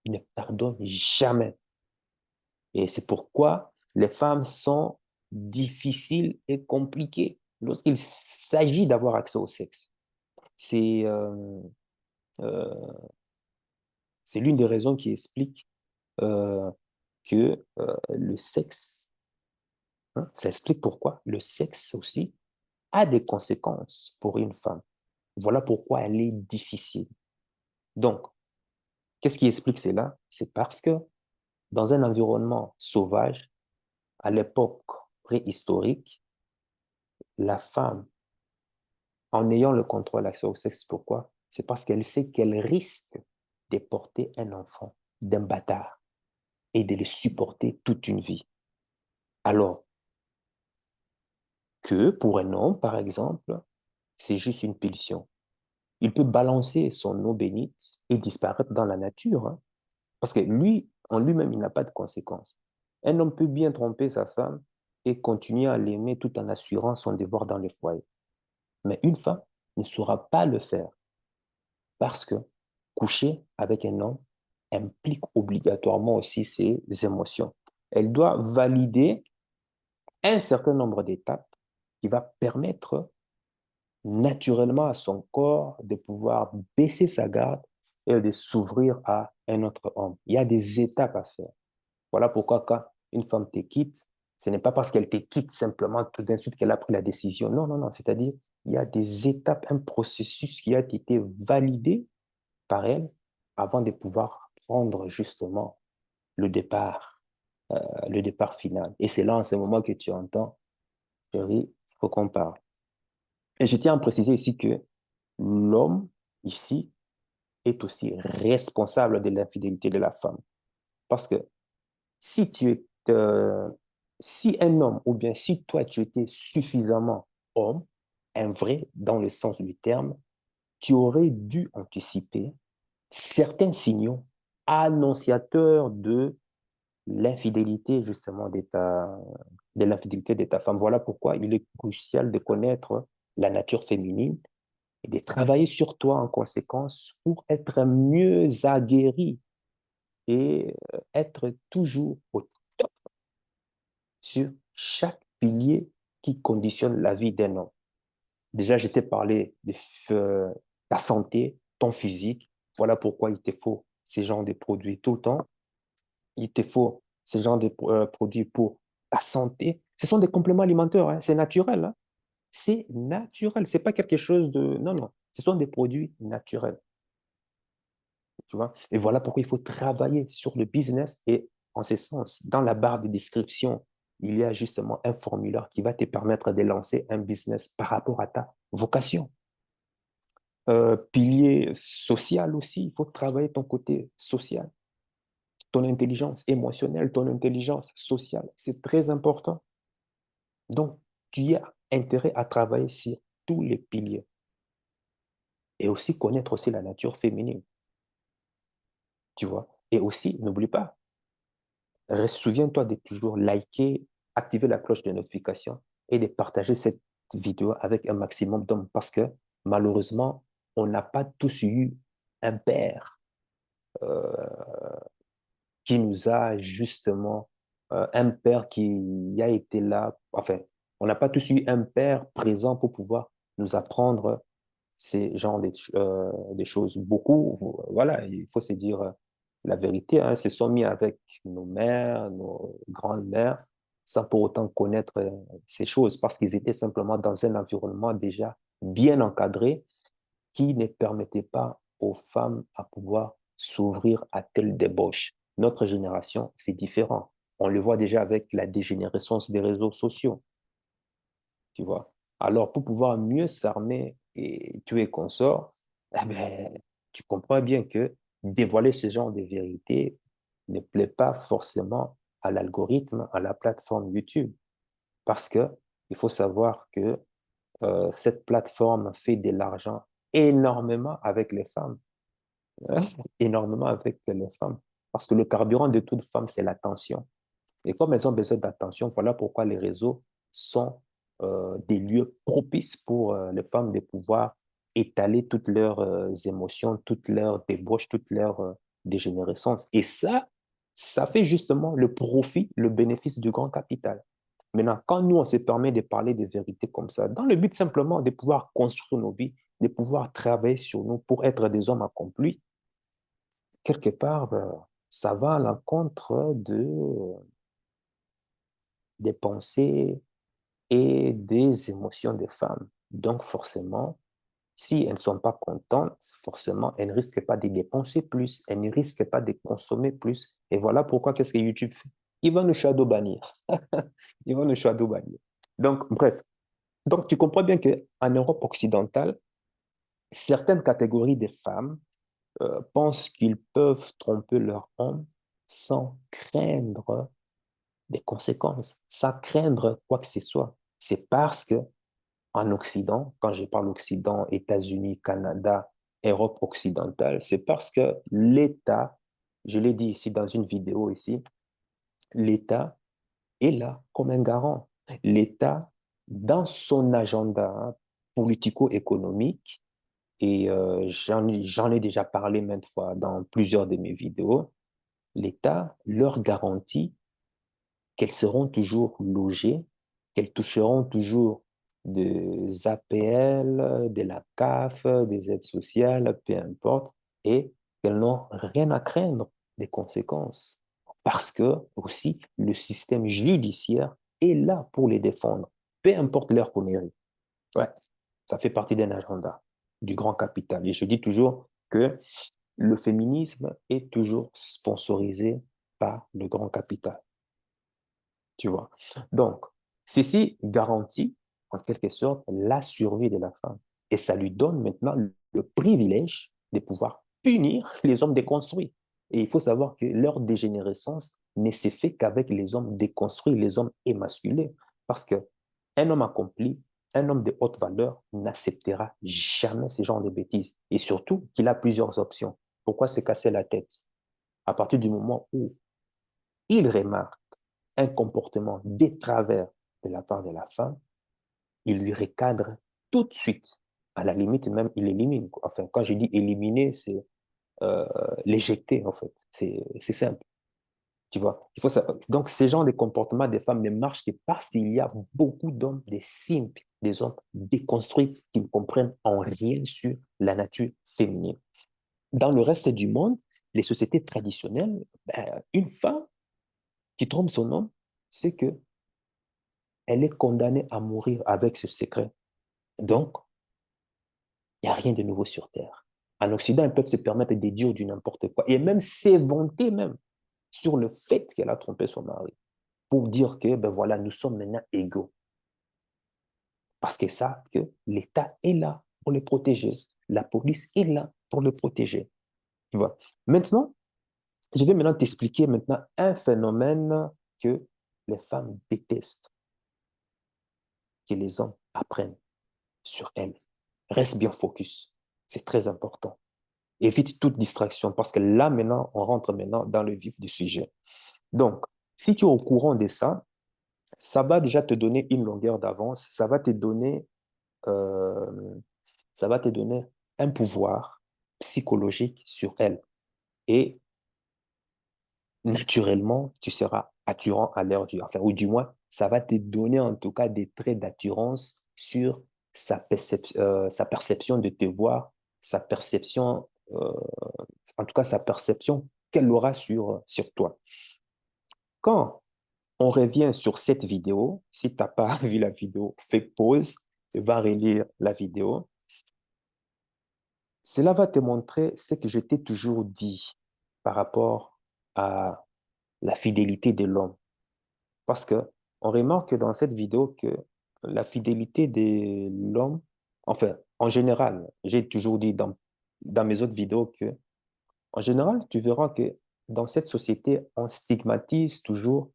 ne pardonne jamais. Et c'est pourquoi les femmes sont difficiles et compliquées lorsqu'il s'agit d'avoir accès au sexe. C'est euh, c'est l'une des raisons qui explique euh, que le sexe, hein, ça explique pourquoi le sexe aussi a des conséquences pour une femme. Voilà pourquoi elle est difficile. Donc, qu'est-ce qui explique cela? C'est parce que dans un environnement sauvage, à l'époque préhistorique, la femme, en ayant le contrôle accès au sexe, pourquoi? C'est parce qu'elle sait qu'elle risque de porter un enfant d'un bâtard et de le supporter toute une vie. Alors que pour un homme, par exemple, c'est juste une pulsion. Il peut balancer son eau bénite et disparaître dans la nature, hein, parce que lui, en lui-même, il n'a pas de conséquences. Un homme peut bien tromper sa femme et continuer à l'aimer tout en assurant son devoir dans le foyer. Mais une femme ne saura pas le faire parce que coucher avec un homme implique obligatoirement aussi ses émotions. Elle doit valider un certain nombre d'étapes qui va permettre naturellement à son corps de pouvoir baisser sa garde et de s'ouvrir à un autre homme. Il y a des étapes à faire. Voilà pourquoi quand une femme te quitte, ce n'est pas parce qu'elle te quitte simplement tout d'un suite qu'elle a pris la décision. Non, non, non. C'est-à-dire, il y a des étapes, un processus qui a été validé par elle avant de pouvoir prendre justement le départ, le départ final. Et c'est là, en ce moment, que tu entends, chérie, il faut qu'on parle. Et je tiens à préciser ici que l'homme, ici, est aussi responsable de l'infidélité de la femme. Parce que si tu es, si un homme, ou bien si toi, tu étais suffisamment homme, un vrai dans le sens du terme, tu aurais dû anticiper certains signaux annonciateurs de l'infidélité, justement, de l'infidélité de ta femme. Voilà pourquoi il est crucial de connaître la nature féminine et de travailler sur toi en conséquence pour être mieux aguerri et être toujours au top sur chaque pilier qui conditionne la vie d'un homme. Déjà, je t'ai parlé de ta santé, ton physique. Voilà pourquoi il te faut ces genres de produits tout le temps. Il te faut ce genre de produits pour ta santé. Ce sont des compléments alimentaires, hein. C'est naturel, hein. C'est naturel. C'est pas quelque chose de... Non, non. Ce sont des produits naturels. Tu vois? Et voilà pourquoi il faut travailler sur le business. Et en ce sens, dans la barre de description, il y a justement un formulaire qui va te permettre de lancer un business par rapport à ta vocation. Pilier social aussi, il faut travailler ton côté social, ton intelligence émotionnelle, ton intelligence sociale. C'est très important. Donc, tu as intérêt à travailler sur tous les piliers et aussi connaître aussi la nature féminine, tu vois. Et aussi, n'oublie pas, souviens-toi de toujours liker, activer la cloche de notification et de partager cette vidéo avec un maximum d'hommes parce que malheureusement, on n'a pas tous eu un père euh, qui nous a justement, un père qui a été là, enfin, on n'a pas tous eu un père présent pour pouvoir nous apprendre ces genres des choses. Beaucoup, voilà, il faut se dire la vérité, hein, se sont mis avec nos mères, nos grandes-mères, sans pour autant connaître ces choses, parce qu'ils étaient simplement dans un environnement déjà bien encadré qui ne permettait pas aux femmes à pouvoir s'ouvrir à telle débauche. Notre génération, c'est différent. On le voit déjà avec la dégénérescence des réseaux sociaux, tu vois. Alors, pour pouvoir mieux s'armer et tuer consorts, eh ben, tu comprends bien que dévoiler ce genre de vérité ne plaît pas forcément à l'algorithme, à la plateforme YouTube. Parce que il faut savoir que cette plateforme fait de l'argent énormément avec les femmes, hein, énormément avec les femmes. Parce que le carburant de toute femme, c'est l'attention. Et comme elles ont besoin d'attention, voilà pourquoi les réseaux sont des lieux propices pour les femmes de pouvoir étaler toutes leurs émotions, toutes leurs débauches, toutes leurs dégénérescences. Et ça fait justement le profit, le bénéfice du grand capital. Maintenant, quand nous, on se permet de parler des vérités comme ça, dans le but simplement de pouvoir construire nos vies, de pouvoir travailler sur nous pour être des hommes accomplis, quelque part, ça va à l'encontre des pensées et des émotions des femmes. Donc, forcément, si elles ne sont pas contentes, forcément, elles ne risquent pas de dépenser plus, elles ne risquent pas de consommer plus. Et voilà pourquoi qu'est-ce que YouTube fait? Il va nous shadow bannir. Il va nous shadow bannir. Donc, bref. Donc, tu comprends bien qu'en Europe occidentale, certaines catégories de femmes pensent qu'ils peuvent tromper leur homme sans craindre des conséquences, sans craindre quoi que ce soit. C'est parce que en Occident, quand je parle Occident, États-Unis, Canada, Europe occidentale, c'est parce que l'État, je l'ai dit ici dans une vidéo ici, l'État est là comme un garant. L'État, dans son agenda politico-économique, et j'en ai déjà parlé maintes fois dans plusieurs de mes vidéos, l'État leur garantit qu'elles seront toujours logées, qu'elles toucheront toujours des APL, de la CAF, des aides sociales, peu importe, et qu'elles n'ont rien à craindre des conséquences. Parce que aussi, le système judiciaire est là pour les défendre, peu importe leur connerie. Ouais, ça fait partie d'un agenda du grand capital. Et je dis toujours que le féminisme est toujours sponsorisé par le grand capital. Tu vois. Donc, ceci garantit en quelque sorte la survie de la femme. Et ça lui donne maintenant le privilège de pouvoir punir les hommes déconstruits. Et il faut savoir que leur dégénérescence ne s'est fait qu'avec les hommes déconstruits, les hommes émasculés. Parce que un homme accompli, un homme de haute valeur n'acceptera jamais ce genre de bêtises. Et surtout qu'il a plusieurs options. Pourquoi se casser la tête? À partir du moment où il remarque un comportement de travers de la part de la femme, il lui recadre tout de suite. À la limite, même, il élimine. Enfin, quand je dis éliminer, c'est euh, l'éjecter, en fait. C'est simple. Tu vois, il faut ça. Donc, ces genres de comportements des femmes ne marchent que parce qu'il y a beaucoup d'hommes, des simples, des hommes déconstruits qui ne comprennent en rien sur la nature féminine. Dans le reste du monde, les sociétés traditionnelles, ben, une femme qui trompe son homme, c'est que elle est condamnée à mourir avec ce secret. Donc, il n'y a rien de nouveau sur Terre. En Occident, ils peuvent se permettre de dire du n'importe quoi et même s'éventer même sur le fait qu'elle a trompé son mari pour dire que, ben voilà, nous sommes maintenant égaux. Parce qu'ils savent que l'État est là pour les protéger. La police est là pour les protéger. Tu vois. Maintenant, je vais maintenant t'expliquer maintenant un phénomène que les femmes détestent, que les hommes apprennent sur elles. Reste bien focus. C'est très important. Évite toute distraction parce que là, maintenant, on rentre maintenant dans le vif du sujet. Donc, si tu es au courant de ça, ça va déjà te donner une longueur d'avance, euh, ça va te donner un pouvoir psychologique sur elle. Et naturellement, tu seras attirant à l'heure du, enfin, ou du moins, ça va te donner en tout cas des traits d'attirance sur sa perception de te voir, sa perception, en tout cas sa perception qu'elle aura sur toi. Quand on revient sur cette vidéo, si tu n'as pas vu la vidéo, fais pause, va relire la vidéo. Cela va te montrer ce que je t'ai toujours dit par rapport à la fidélité de l'homme. Parce que on remarque dans cette vidéo que la fidélité de l'homme, enfin, en général, j'ai toujours dit dans mes autres vidéos que, en général, tu verras que dans cette société, on stigmatise toujours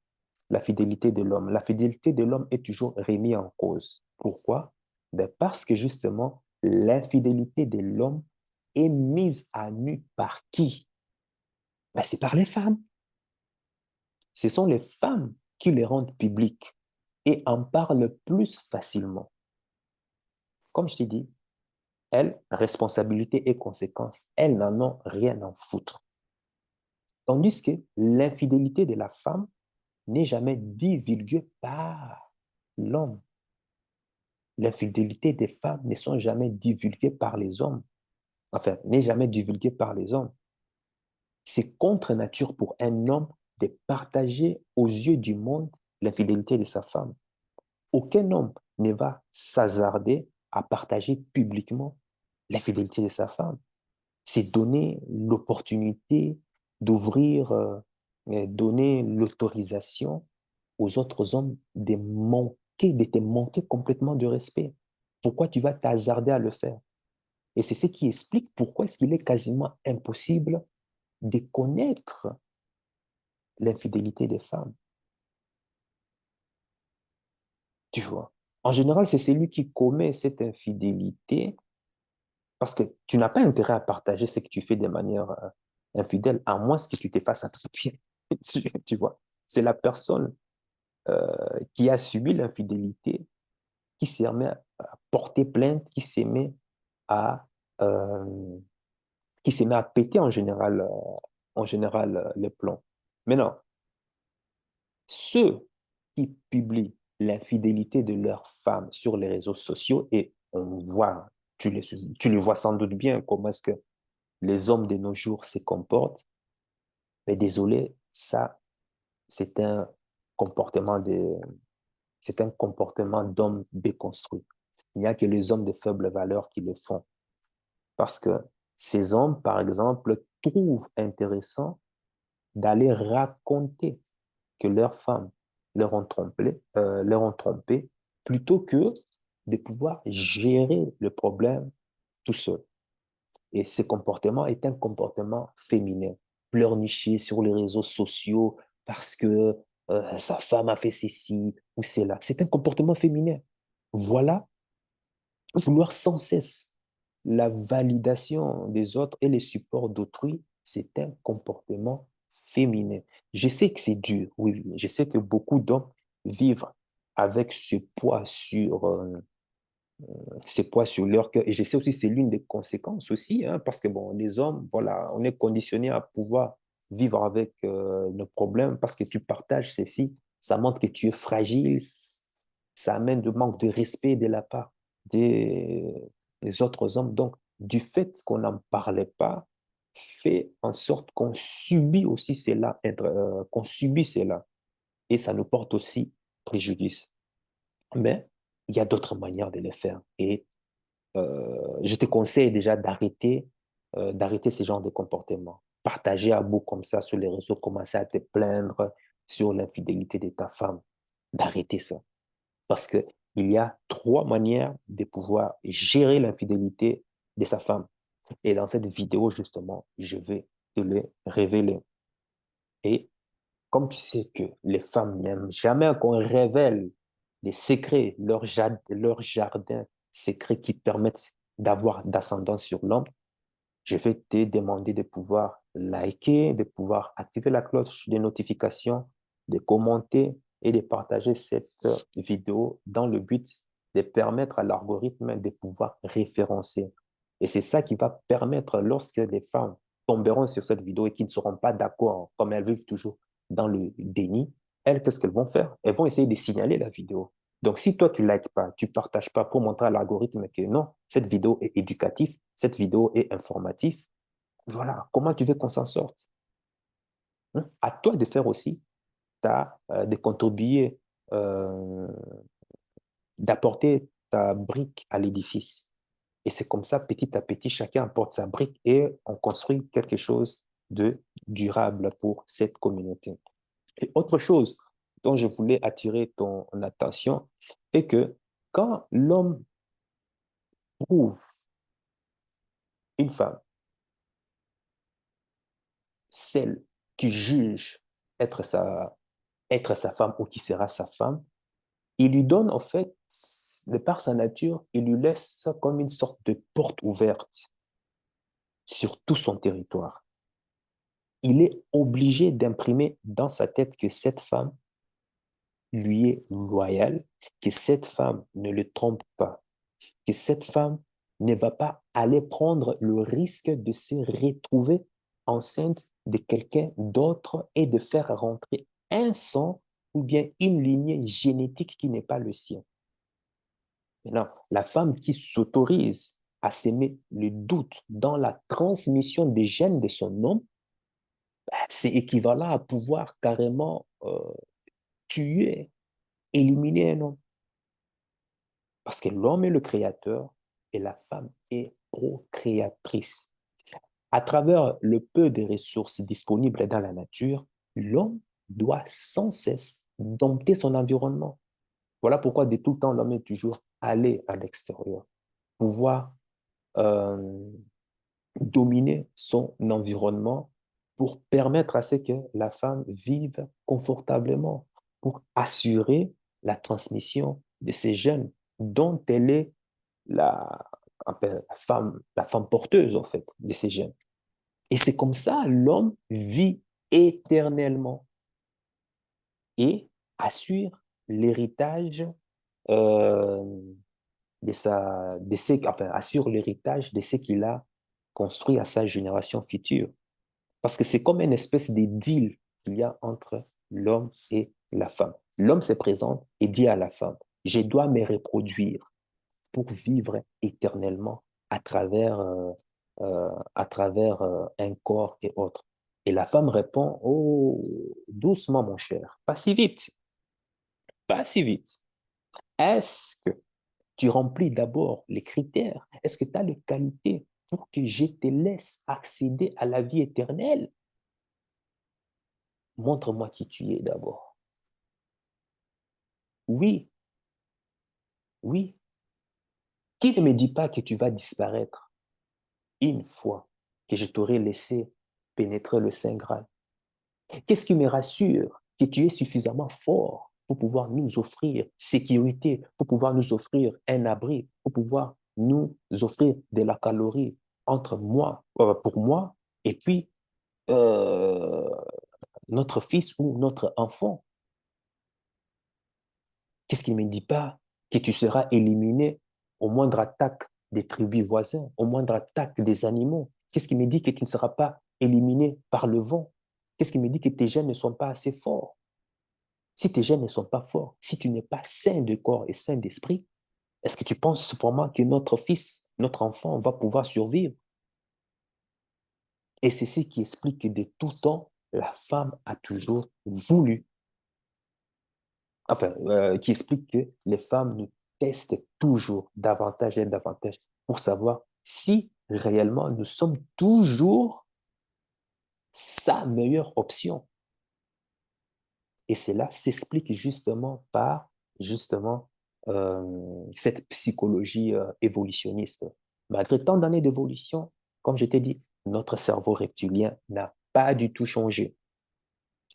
la fidélité de l'homme. La fidélité de l'homme est toujours remise en cause. Pourquoi? Ben parce que justement, l'infidélité de l'homme est mise à nu par qui? Ben c'est par les femmes. Ce sont les femmes qui les rendent publiques et en parlent plus facilement. Comme je t'ai dit, elles, responsabilité et conséquences, elles n'en ont rien à foutre. Tandis que l'infidélité de la femme n'est jamais divulguée par l'homme. L'infidélité des femmes ne sont jamais divulguées par les hommes. Enfin, n'est jamais divulguée par les hommes. C'est contre nature pour un homme de partager aux yeux du monde l'infidélité de sa femme. Aucun homme ne va s'hasarder à partager publiquement l'infidélité de sa femme. C'est donner l'opportunité d'ouvrir, donner l'autorisation aux autres hommes de te manquer complètement de respect. Pourquoi tu vas t'hasarder à le faire? Et c'est ce qui explique pourquoi est-ce qu'il est quasiment impossible de connaître l'infidélité des femmes. Tu vois? En général, c'est celui qui commet cette infidélité parce que tu n'as pas intérêt à partager ce que tu fais de manière infidèle, à moins que tu te fasses attraper. Tu vois? C'est la personne qui a subi l'infidélité qui se met à porter plainte, à, euh, qui se met à péter en général les plombs. Maintenant, ceux qui publient l'infidélité de leurs femmes sur les réseaux sociaux, et on voit, tu le vois sans doute bien comment est-ce que les hommes de nos jours se comportent, mais désolé, ça, c'est un comportement de, c'est un comportement d'homme déconstruit. Il n'y a que les hommes de faible valeur qui le font. Parce que ces hommes, par exemple, trouvent intéressant d'aller raconter que leurs femmes leur ont trompé plutôt que de pouvoir gérer le problème tout seul. Et ce comportement est un comportement féminin, pleurnicher sur les réseaux sociaux parce que sa femme a fait ceci ou cela. C'est un comportement féminin. Voilà, vouloir sans cesse la validation des autres et les supports d'autrui, c'est un comportement féminin. Je sais que c'est dur, oui, oui. Je sais que beaucoup d'hommes vivent avec ce poids sur leur cœur. Et je sais aussi que c'est l'une des conséquences aussi, hein, parce que bon, les hommes, voilà, on est conditionné à pouvoir vivre avec nos problèmes parce que tu partages ceci, ça montre que tu es fragile, ça amène de manque de respect de la part des, des autres hommes. Donc, du fait qu'on n'en parlait pas, fait en sorte qu'on subit aussi cela, qu'on subit cela. Et ça nous porte aussi préjudice. Mais il y a d'autres manières de le faire. Et je te conseille déjà d'arrêter ce genre de comportement. Partager à bout comme ça sur les réseaux, commencer à te plaindre sur l'infidélité de ta femme, d'arrêter ça. Parce que il y a trois manières de pouvoir gérer l'infidélité de sa femme. Et dans cette vidéo, justement, je vais te les révéler. Et comme tu sais que les femmes n'aiment jamais qu'on révèle les secrets, leur jardin secret qui permettent d'avoir d'ascendance sur l'homme, je vais te demander de pouvoir liker, de pouvoir activer la cloche de notification, de commenter et de partager cette vidéo dans le but de permettre à l'algorithme de pouvoir référencer. Et c'est ça qui va permettre, lorsque les femmes tomberont sur cette vidéo et qui ne seront pas d'accord, comme elles vivent toujours dans le déni, elles, qu'est-ce qu'elles vont faire? Elles vont essayer de signaler la vidéo. Donc, si toi, tu ne likes pas, tu ne partages pas pour montrer à l'algorithme que non, cette vidéo est éducative, cette vidéo est informative, voilà, comment tu veux qu'on s'en sorte? Hein? À toi de faire aussi, de contribuer, euh, d'apporter ta brique à l'édifice. Et c'est comme ça, petit à petit, chacun apporte sa brique et on construit quelque chose de durable pour cette communauté. Et autre chose dont je voulais attirer ton attention est que quand l'homme trouve une femme, celle qui juge être être sa femme ou qui sera sa femme, il lui donne, en fait, de par sa nature, il lui laisse comme une sorte de porte ouverte sur tout son territoire. Il est obligé d'imprimer dans sa tête que cette femme lui est loyale, que cette femme ne le trompe pas, que cette femme ne va pas aller prendre le risque de se retrouver enceinte de quelqu'un d'autre et de faire rentrer un sang ou bien une lignée génétique qui n'est pas le sien. Maintenant, la femme qui s'autorise à s'aimer le doute dans la transmission des gènes de son homme, c'est équivalent à pouvoir carrément tuer, éliminer un homme. Parce que l'homme est le créateur et la femme est procréatrice. À travers le peu de ressources disponibles dans la nature, l'homme doit sans cesse dompter son environnement. Voilà pourquoi de tout le temps, l'homme est toujours allé à l'extérieur, pouvoir euh, dominer son environnement pour permettre à ce que la femme vive confortablement, pour assurer la transmission de ces gènes dont elle est la, la femme porteuse, en fait, de ces gènes. Et c'est comme ça, l'homme vit éternellement et assure l'héritage euh, assure l'héritage de ce qu'il a construit à sa génération future. Parce que c'est comme une espèce de deal qu'il y a entre l'homme et la femme. L'homme se présente et dit à la femme, je dois me reproduire pour vivre éternellement à travers un corps et autres. Et la femme répond, oh, doucement mon cher, pas si vite, pas si vite. Est-ce que tu remplis d'abord les critères? Est-ce que tu as les qualités pour que je te laisse accéder à la vie éternelle? Montre-moi qui tu es d'abord. Oui, oui. Qui ne me dit pas que tu vas disparaître une fois que je t'aurai laissé pénétrer le Saint Graal? Qu'est-ce qui me rassure que tu es suffisamment fort pour pouvoir nous offrir sécurité, pour pouvoir nous offrir un abri, pour pouvoir nous offrir de la calorie entre moi, pour moi, et puis euh, notre fils ou notre enfant? Qu'est-ce qui ne me dit pas que tu seras éliminé au moindre attaque des tribus voisins, au moindre attaque des animaux? Qu'est-ce qui me dit que tu ne seras pas éliminé par le vent? Qu'est-ce qui me dit que tes gènes ne sont pas assez forts? Si tes gènes ne sont pas forts, si tu n'es pas sain de corps et sain d'esprit, est-ce que tu penses vraiment que notre fils, notre enfant va pouvoir survivre? Et c'est ce qui explique que de tout temps, la femme a toujours voulu, qui explique que les femmes nous testent toujours davantage et davantage pour savoir si réellement nous sommes toujours sa meilleure option. Et cela s'explique justement par justement cette psychologie évolutionniste. Malgré tant d'années d'évolution, comme je t'ai dit, notre cerveau reptilien n'a pas du tout changé.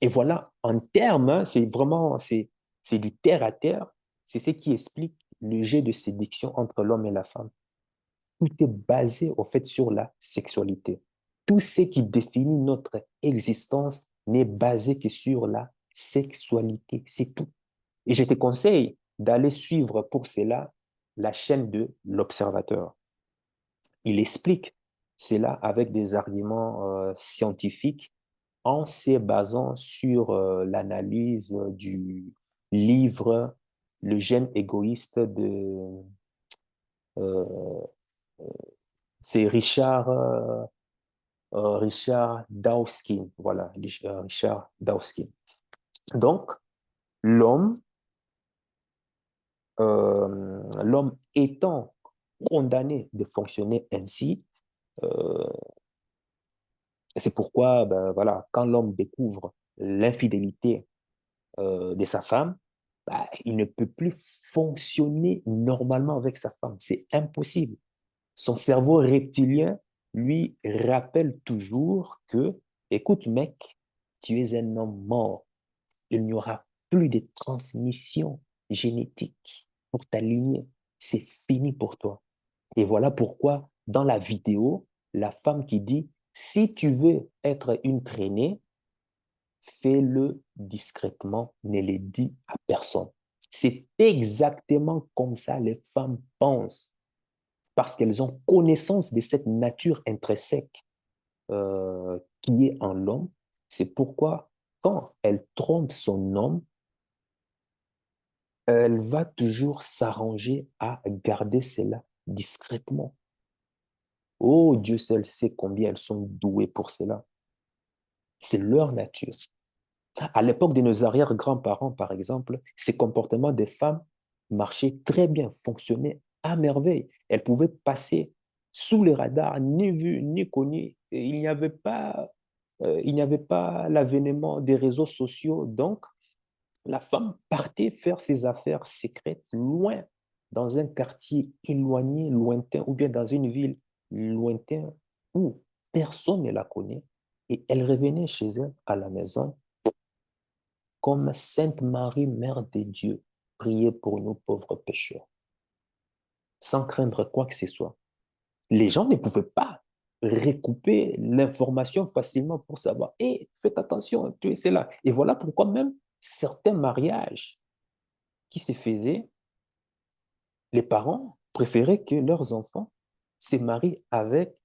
Et voilà, en termes, hein, c'est du terre à terre, c'est ce qui explique le jeu de séduction entre l'homme et la femme. Tout est basé, au fait, sur la sexualité. Tout ce qui définit notre existence n'est basé que sur la sexualité. C'est tout. Et je te conseille d'aller suivre pour cela la chaîne de l'Observateur. Il explique cela avec des arguments scientifiques en se basant sur l'analyse du livre Le gène égoïste de euh, c'est Richard Dawkins, voilà, Richard Dawkins. Donc, l'homme, l'homme étant condamné de fonctionner ainsi, euh, c'est pourquoi, ben, voilà, quand l'homme découvre l'infidélité de sa femme, ben, il ne peut plus fonctionner normalement avec sa femme. C'est impossible. Son cerveau reptilien lui rappelle toujours que, écoute mec, tu es un homme mort. Il n'y aura plus de transmission génétique pour ta lignée. C'est fini pour toi. Et voilà pourquoi, dans la vidéo, la femme qui dit, si tu veux être une traînée, fais-le discrètement, ne le dis à personne. C'est exactement comme ça les femmes pensent, parce qu'elles ont connaissance de cette nature intrinsèque qui est en l'homme. C'est pourquoi, quand elle trompe son homme, elle va toujours s'arranger à garder cela discrètement. Oh, Dieu seul sait combien elles sont douées pour cela. C'est leur nature. À l'époque de nos arrière-grands-parents, par exemple, ces comportements des femmes marchaient très bien, fonctionnaient à merveille. Elles pouvaient passer sous les radars, ni vues, ni connues. Et il n'y avait pas l'avènement des réseaux sociaux. Donc, la femme partait faire ses affaires secrètes loin, dans un quartier éloigné, lointain, ou bien dans une ville lointaine où personne ne la connaît. Et elle revenait chez elle à la maison comme Sainte Marie, Mère de Dieu, priez pour nous pauvres pécheurs, sans craindre quoi que ce soit. Les gens ne pouvaient pas recouper l'information facilement pour savoir, hé, faites attention, tu es cela. Et voilà pourquoi même certains mariages qui se faisaient, les parents préféraient que leurs enfants se marient avec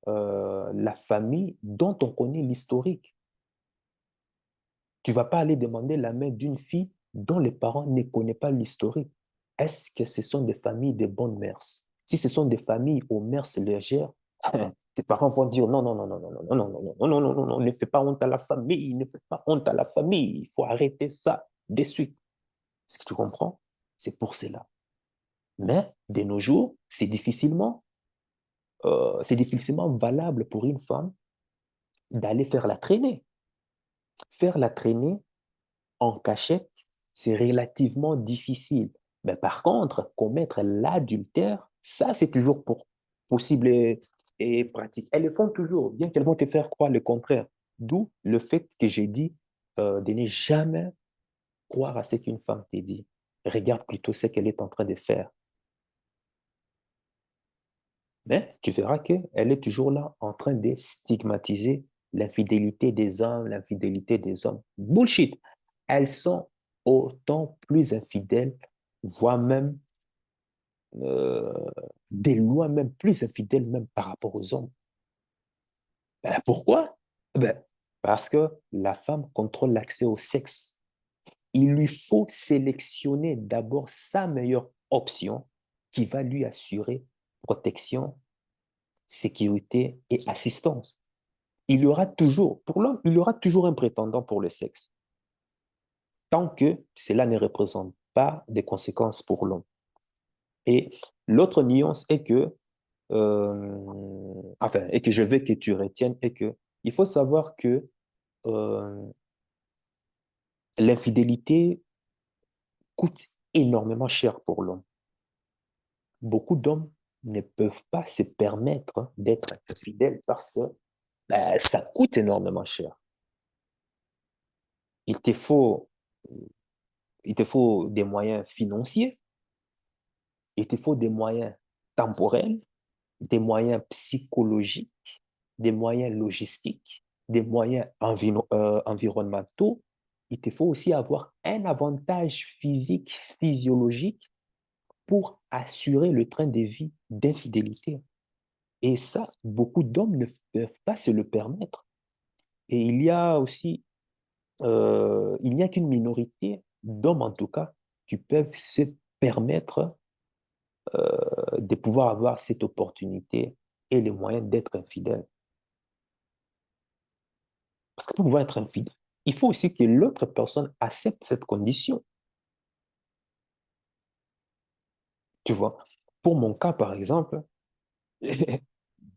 la famille dont on connaît l'historique. Tu ne vas pas aller demander la main d'une fille dont les parents ne connaissent pas l'historique. Est-ce que ce sont des familles de bonnes mœurs? Si ce sont des familles aux mœurs légères, tes parents vont dire non, non, non, non, non, non, non, non, non, non, non, non, non, non, ne fais pas honte à la famille, ne fais pas honte à la famille, il faut arrêter ça de suite. Est-ce que tu comprends? C'est pour cela. Mais de nos jours, c'est difficilement valable pour une femme d'aller faire la traînée. Faire la traînée en cachette, c'est relativement difficile. Mais par contre, commettre l'adultère, ça, c'est toujours possible et pratique. Elles le font toujours, bien qu'elles vont te faire croire le contraire. D'où le fait que j'ai dit de ne jamais croire à ce qu'une femme te dit. Regarde plutôt ce qu'elle est en train de faire. Mais tu verras qu'elle est toujours là en train de stigmatiser l'infidélité des hommes, l'infidélité des hommes. Bullshit. Elles sont autant plus infidèles, voire même euh, des lois même plus infidèles même par rapport aux hommes. Ben, pourquoi? Ben, parce que la femme contrôle l'accès au sexe. Il lui faut sélectionner d'abord sa meilleure option qui va lui assurer protection, sécurité et assistance. Il y aura toujours, pour l'homme, il y aura toujours un prétendant pour le sexe, tant que cela ne représente pas des conséquences pour l'homme. Et l'autre nuance est que, et que je veux que tu retiennes, est que il faut savoir que euh, l'infidélité coûte énormément cher pour l'homme. Beaucoup d'hommes ne peuvent pas se permettre d'être infidèles parce que ça coûte énormément cher. Il te faut, il te faut des moyens financiers, il te faut des moyens temporels, des moyens psychologiques, des moyens logistiques, des moyens environnementaux. Il te faut aussi avoir un avantage physique, physiologique pour assurer le train de vie d'infidélité. Et ça, beaucoup d'hommes ne peuvent pas se le permettre. Et il n'y a qu'une minorité d'hommes, en tout cas, qui peuvent se permettre de pouvoir avoir cette opportunité et les moyens d'être infidèle. Parce que pour pouvoir être infidèle, il faut aussi que l'autre personne accepte cette condition. Tu vois, pour mon cas, par exemple,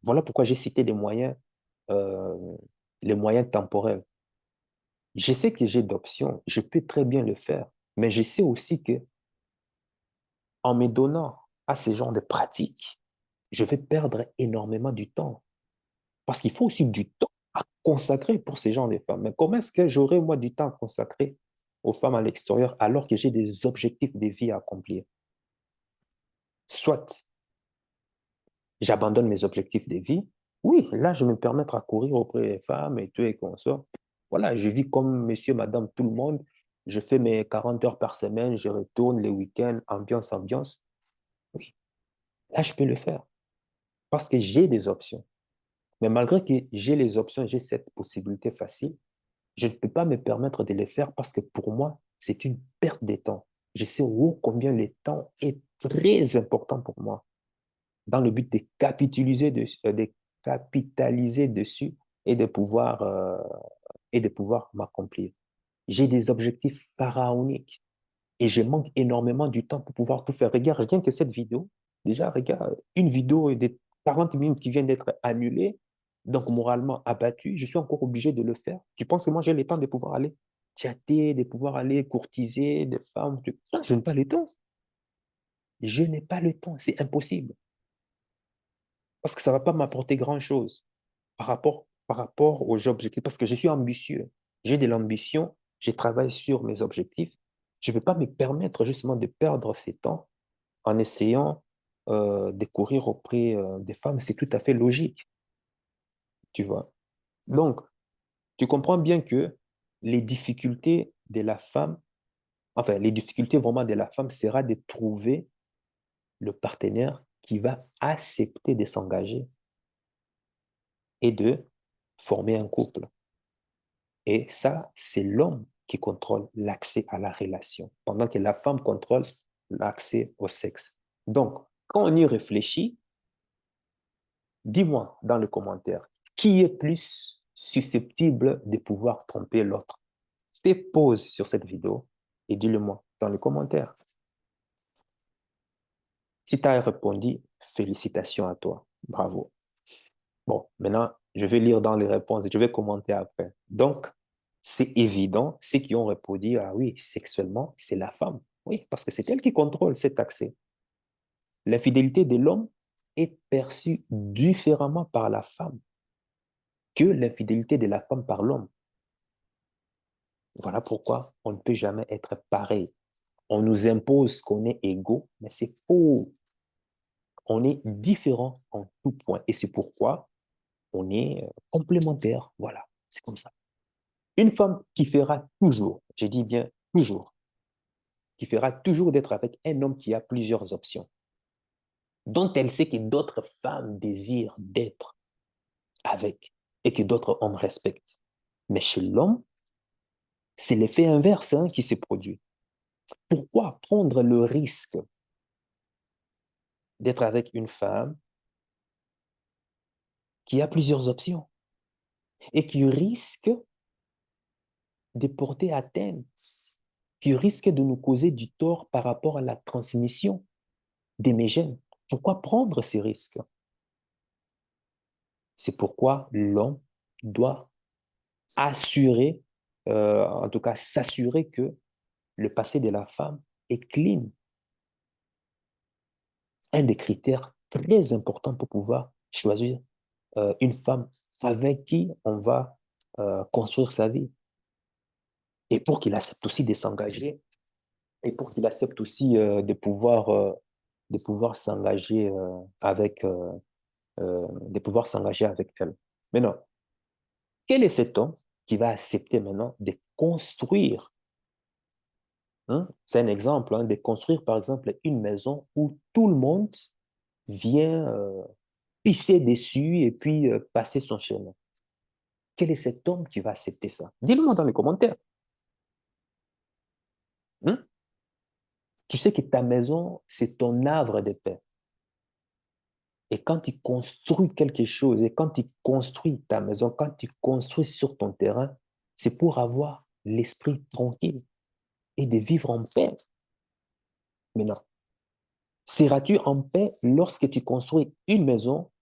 voilà pourquoi j'ai cité euh, les moyens temporels. Je sais que j'ai d'options, je peux très bien le faire, mais je sais aussi que en me donnant à ce genre de pratiques, je vais perdre énormément du temps. Parce qu'il faut aussi du temps à consacrer pour ces gens de femmes. Mais comment est-ce que j'aurai, moi, du temps à consacrer aux femmes à l'extérieur alors que j'ai des objectifs de vie à accomplir. Soit j'abandonne mes objectifs de vie, oui, là, je me permettre à courir auprès des femmes et tout et consorts. Voilà, je vis comme monsieur, madame, tout le monde. Je fais mes 40 heures par semaine, je retourne les week-ends, ambiance, ambiance. Oui, là, je peux le faire parce que j'ai des options. Mais malgré que j'ai les options, j'ai cette possibilité facile, je ne peux pas me permettre de les faire parce que pour moi, c'est une perte de temps. Je sais combien le temps est très important pour moi dans le but de capitaliser dessus et et de pouvoir m'accomplir. J'ai des objectifs pharaoniques et je manque énormément du temps pour pouvoir tout faire. Regarde, rien que cette vidéo, déjà, regarde, une vidéo de 40 minutes qui vient d'être annulée, donc moralement abattue, je suis encore obligé de le faire. Tu penses que moi, j'ai le temps de pouvoir aller chatter, de pouvoir aller courtiser des femmes? Non, je n'ai pas le temps. Je n'ai pas le temps, c'est impossible. Parce que ça ne va pas m'apporter grand-chose par rapport aux objectifs. Parce que je suis ambitieux. J'ai de l'ambition, je travaille sur mes objectifs. Je ne peux pas me permettre justement de perdre ces temps en essayant de courir auprès des femmes. C'est tout à fait logique, tu vois. Donc, tu comprends bien que les difficultés de la femme, enfin, les difficultés vraiment de la femme sera de trouver le partenaire qui va accepter de s'engager et de former un couple. Et ça, c'est l'homme qui contrôle l'accès à la relation, pendant que la femme contrôle l'accès au sexe. Donc, quand on y réfléchit, dis-moi dans les commentaires, qui est plus susceptible de pouvoir tromper l'autre? Fais pause sur cette vidéo et dis-le-moi dans les commentaires. Si tu as répondu, félicitations à toi. Bravo. Bon, maintenant, je vais lire dans les réponses et je vais commenter après. Donc, c'est évident, ceux qui ont répondu, ah oui, sexuellement, c'est la femme. Oui, parce que c'est elle qui contrôle cet accès. L'infidélité de l'homme est perçue différemment par la femme que l'infidélité de la femme par l'homme. Voilà pourquoi on ne peut jamais être pareil. On nous impose qu'on est égaux, mais c'est faux. On est différent en tout point. Et c'est pourquoi on est complémentaires. Voilà, c'est comme ça. Une femme qui fera toujours, je dis bien toujours, qui fera toujours d'être avec un homme qui a plusieurs options, dont elle sait que d'autres femmes désirent d'être avec et que d'autres hommes respectent. Mais chez l'homme, c'est l'effet inverse qui se produit. Pourquoi prendre le risque d'être avec une femme qui a plusieurs options et qui risque de porter atteinte, qui risque de nous causer du tort par rapport à la transmission de mes gènes? Pourquoi prendre ces risques? C'est pourquoi l'homme doit assurer, en tout cas s'assurer que le passé de la femme est clean. Un des critères très importants pour pouvoir choisir une femme avec qui on va construire sa vie. Et pour qu'il accepte aussi de s'engager, et pour qu'il accepte aussi de pouvoir s'engager de pouvoir s'engager avec elle. Maintenant, quel est cet homme qui va accepter maintenant de construire, hein, c'est un exemple, de construire par exemple une maison où tout le monde vient pisser dessus et puis passer son chemin? Quel est cet homme qui va accepter ça? Dis-le-moi dans les commentaires. Hein? Tu sais que ta maison, c'est ton havre de paix. Et quand tu construis quelque chose, et quand tu construis ta maison, quand tu construis sur ton terrain, c'est pour avoir l'esprit tranquille et de vivre en paix. Maintenant, seras-tu en paix lorsque tu construis une maison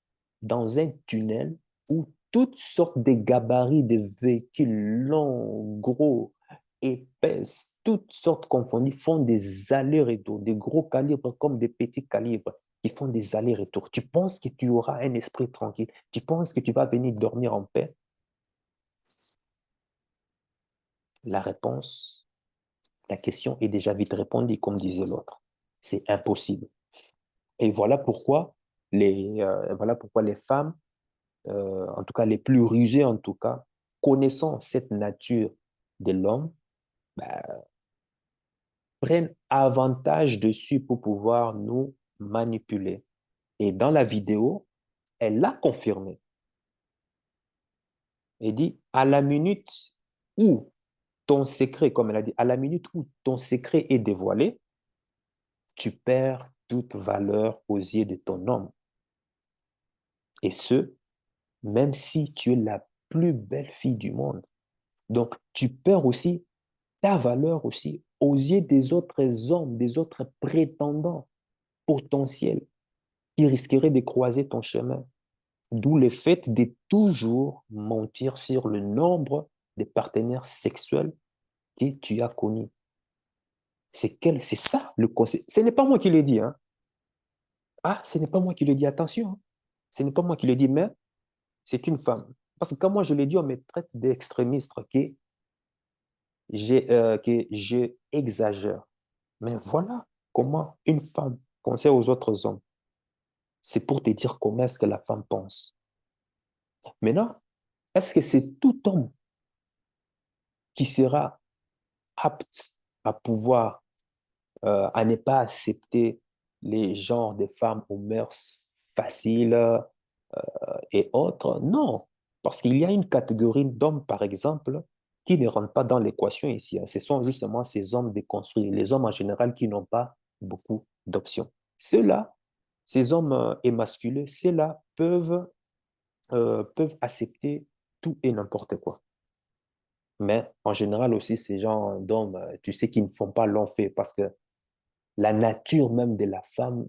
dans un tunnel où toutes sortes de gabarits de véhicules longs, gros, épaisses, toutes sortes confondues font des allers-retours, des gros calibres comme des petits calibres qui font des allers-retours? Tu penses que tu auras un esprit tranquille? Tu penses que tu vas venir dormir en paix? La réponse la question est déjà vite répondue, comme disait l'autre. C'est impossible. Et voilà pourquoi les femmes, en tout cas les plus rusées en tout cas, connaissant cette nature de l'homme, ben, prennent avantage dessus pour pouvoir nous manipuler. Et dans la vidéo, elle l'a confirmé. Elle dit, à la minute où ton secret, comme elle a dit, à la minute où ton secret est dévoilé, tu perds toute valeur aux yeux de ton homme. Et ce, même si tu es la plus belle fille du monde. Donc, tu perds aussi ta valeur aussi aux yeux des autres hommes, des autres prétendants potentiels qui risqueraient de croiser ton chemin. D'où le fait de toujours mentir sur le nombre de partenaires sexuels que tu as connus. C'est ça le conseil. Ce n'est pas moi qui le dis, hein. Ah, ce n'est pas moi qui le dis, attention, hein. Ce n'est pas moi qui le dis, mais c'est une femme. Parce que quand moi je l'ai dit, on me traite d'extrémiste, que j'exagère. Mais voilà comment une femme conseille aux autres hommes. C'est pour te dire comment est-ce que la femme pense. Maintenant, est-ce que c'est tout homme qui sera apte à pouvoir, à ne pas accepter les genres de femmes aux mœurs faciles et autres? Non, parce qu'il y a une catégorie d'hommes, par exemple, qui ne rentrent pas dans l'équation ici, hein. Ce sont justement ces hommes déconstruits, les hommes en général qui n'ont pas beaucoup d'options. Ceux-là, ces hommes émasculés, ceux-là peuvent accepter tout et n'importe quoi. Mais en général aussi, ces gens d'hommes, tu sais, qui ne font pas long feu parce que la nature même de la femme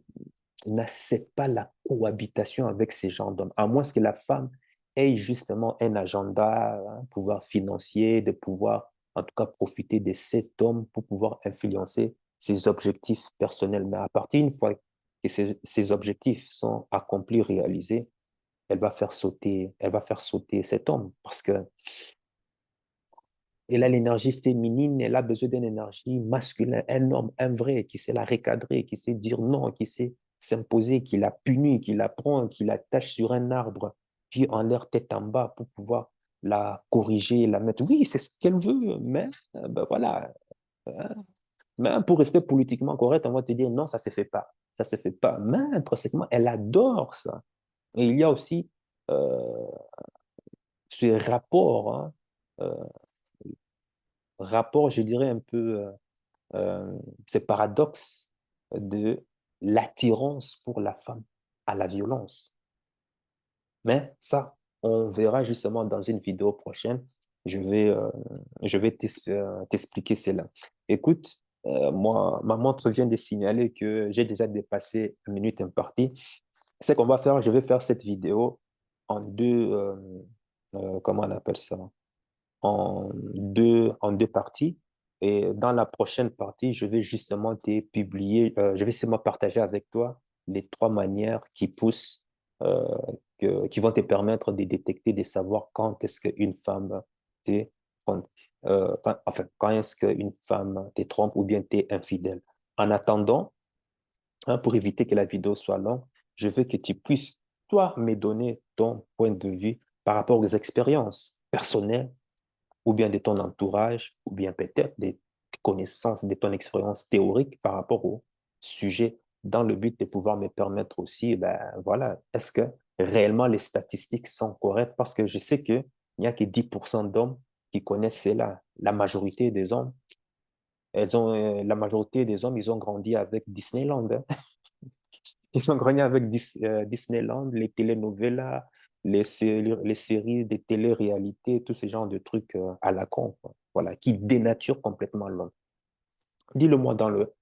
n'accepte pas la cohabitation avec ces gens d'hommes, à moins que la femme ait justement un agenda, un pouvoir financier, de pouvoir en tout cas profiter de cet homme pour pouvoir influencer ses objectifs personnels. Mais à partir d'une fois que ces objectifs sont accomplis, réalisés, elle va faire sauter cet homme parce que elle a l'énergie féminine, elle a besoin d'une énergie masculine, un homme, un vrai, qui sait la recadrer, qui sait dire non, qui sait s'imposer, qui la punit, qui la prend, qui l'attache sur un arbre, puis en l'air tête en bas pour pouvoir la corriger, la mettre. Oui, c'est ce qu'elle veut, mais ben voilà. Hein. Mais pour rester politiquement correct, on va te dire non, ça ne se fait pas. Ça ne se fait pas. Mais intrinsèquement, elle adore ça. Et il y a aussi euh, ce rapport, hein, euh, rapport, je dirais, un peu ce paradoxe de l'attirance pour la femme à la violence. Mais ça, on verra justement dans une vidéo prochaine. Je vais, euh, je vais t'expliquer cela. Écoute, moi, ma montre vient de signaler que j'ai déjà dépassé une minute impartie. Ce qu'on va faire, je vais faire cette vidéo en comment on appelle ça? En deux parties. Et dans la prochaine partie, je vais justement te publier, je vais seulement partager avec toi les trois manières qui poussent, euh, qui vont te permettre de détecter, de savoir quand est-ce qu'une femme t'est, enfin, quand est-ce qu'une femme te trompe ou bien t'est infidèle. En attendant, hein, pour éviter que la vidéo soit longue, je veux que tu puisses, toi, me donner ton point de vue par rapport aux expériences personnelles ou bien de ton entourage, ou bien peut-être des connaissances, de ton expérience théorique par rapport au sujet, dans le but de pouvoir me permettre aussi, ben voilà, est-ce que réellement les statistiques sont correctes? Parce que je sais qu'il n'y a que 10% d'hommes qui connaissent cela. La majorité des hommes, la majorité des hommes, ils ont grandi avec Disneyland, hein. Ils ont grandi avec Disneyland, les telenovelas, les séries de télé-réalité, tous ces genres de trucs à la con, quoi. Voilà, qui dénaturent complètement l'homme. Dis-le-moi dans le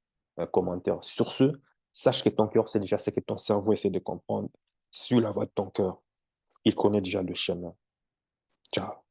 commentaire. Sur ce, sache que ton cœur sait déjà ce que ton cerveau essaie de comprendre. Suis la voie de ton cœur. Il connaît déjà le chemin. Ciao.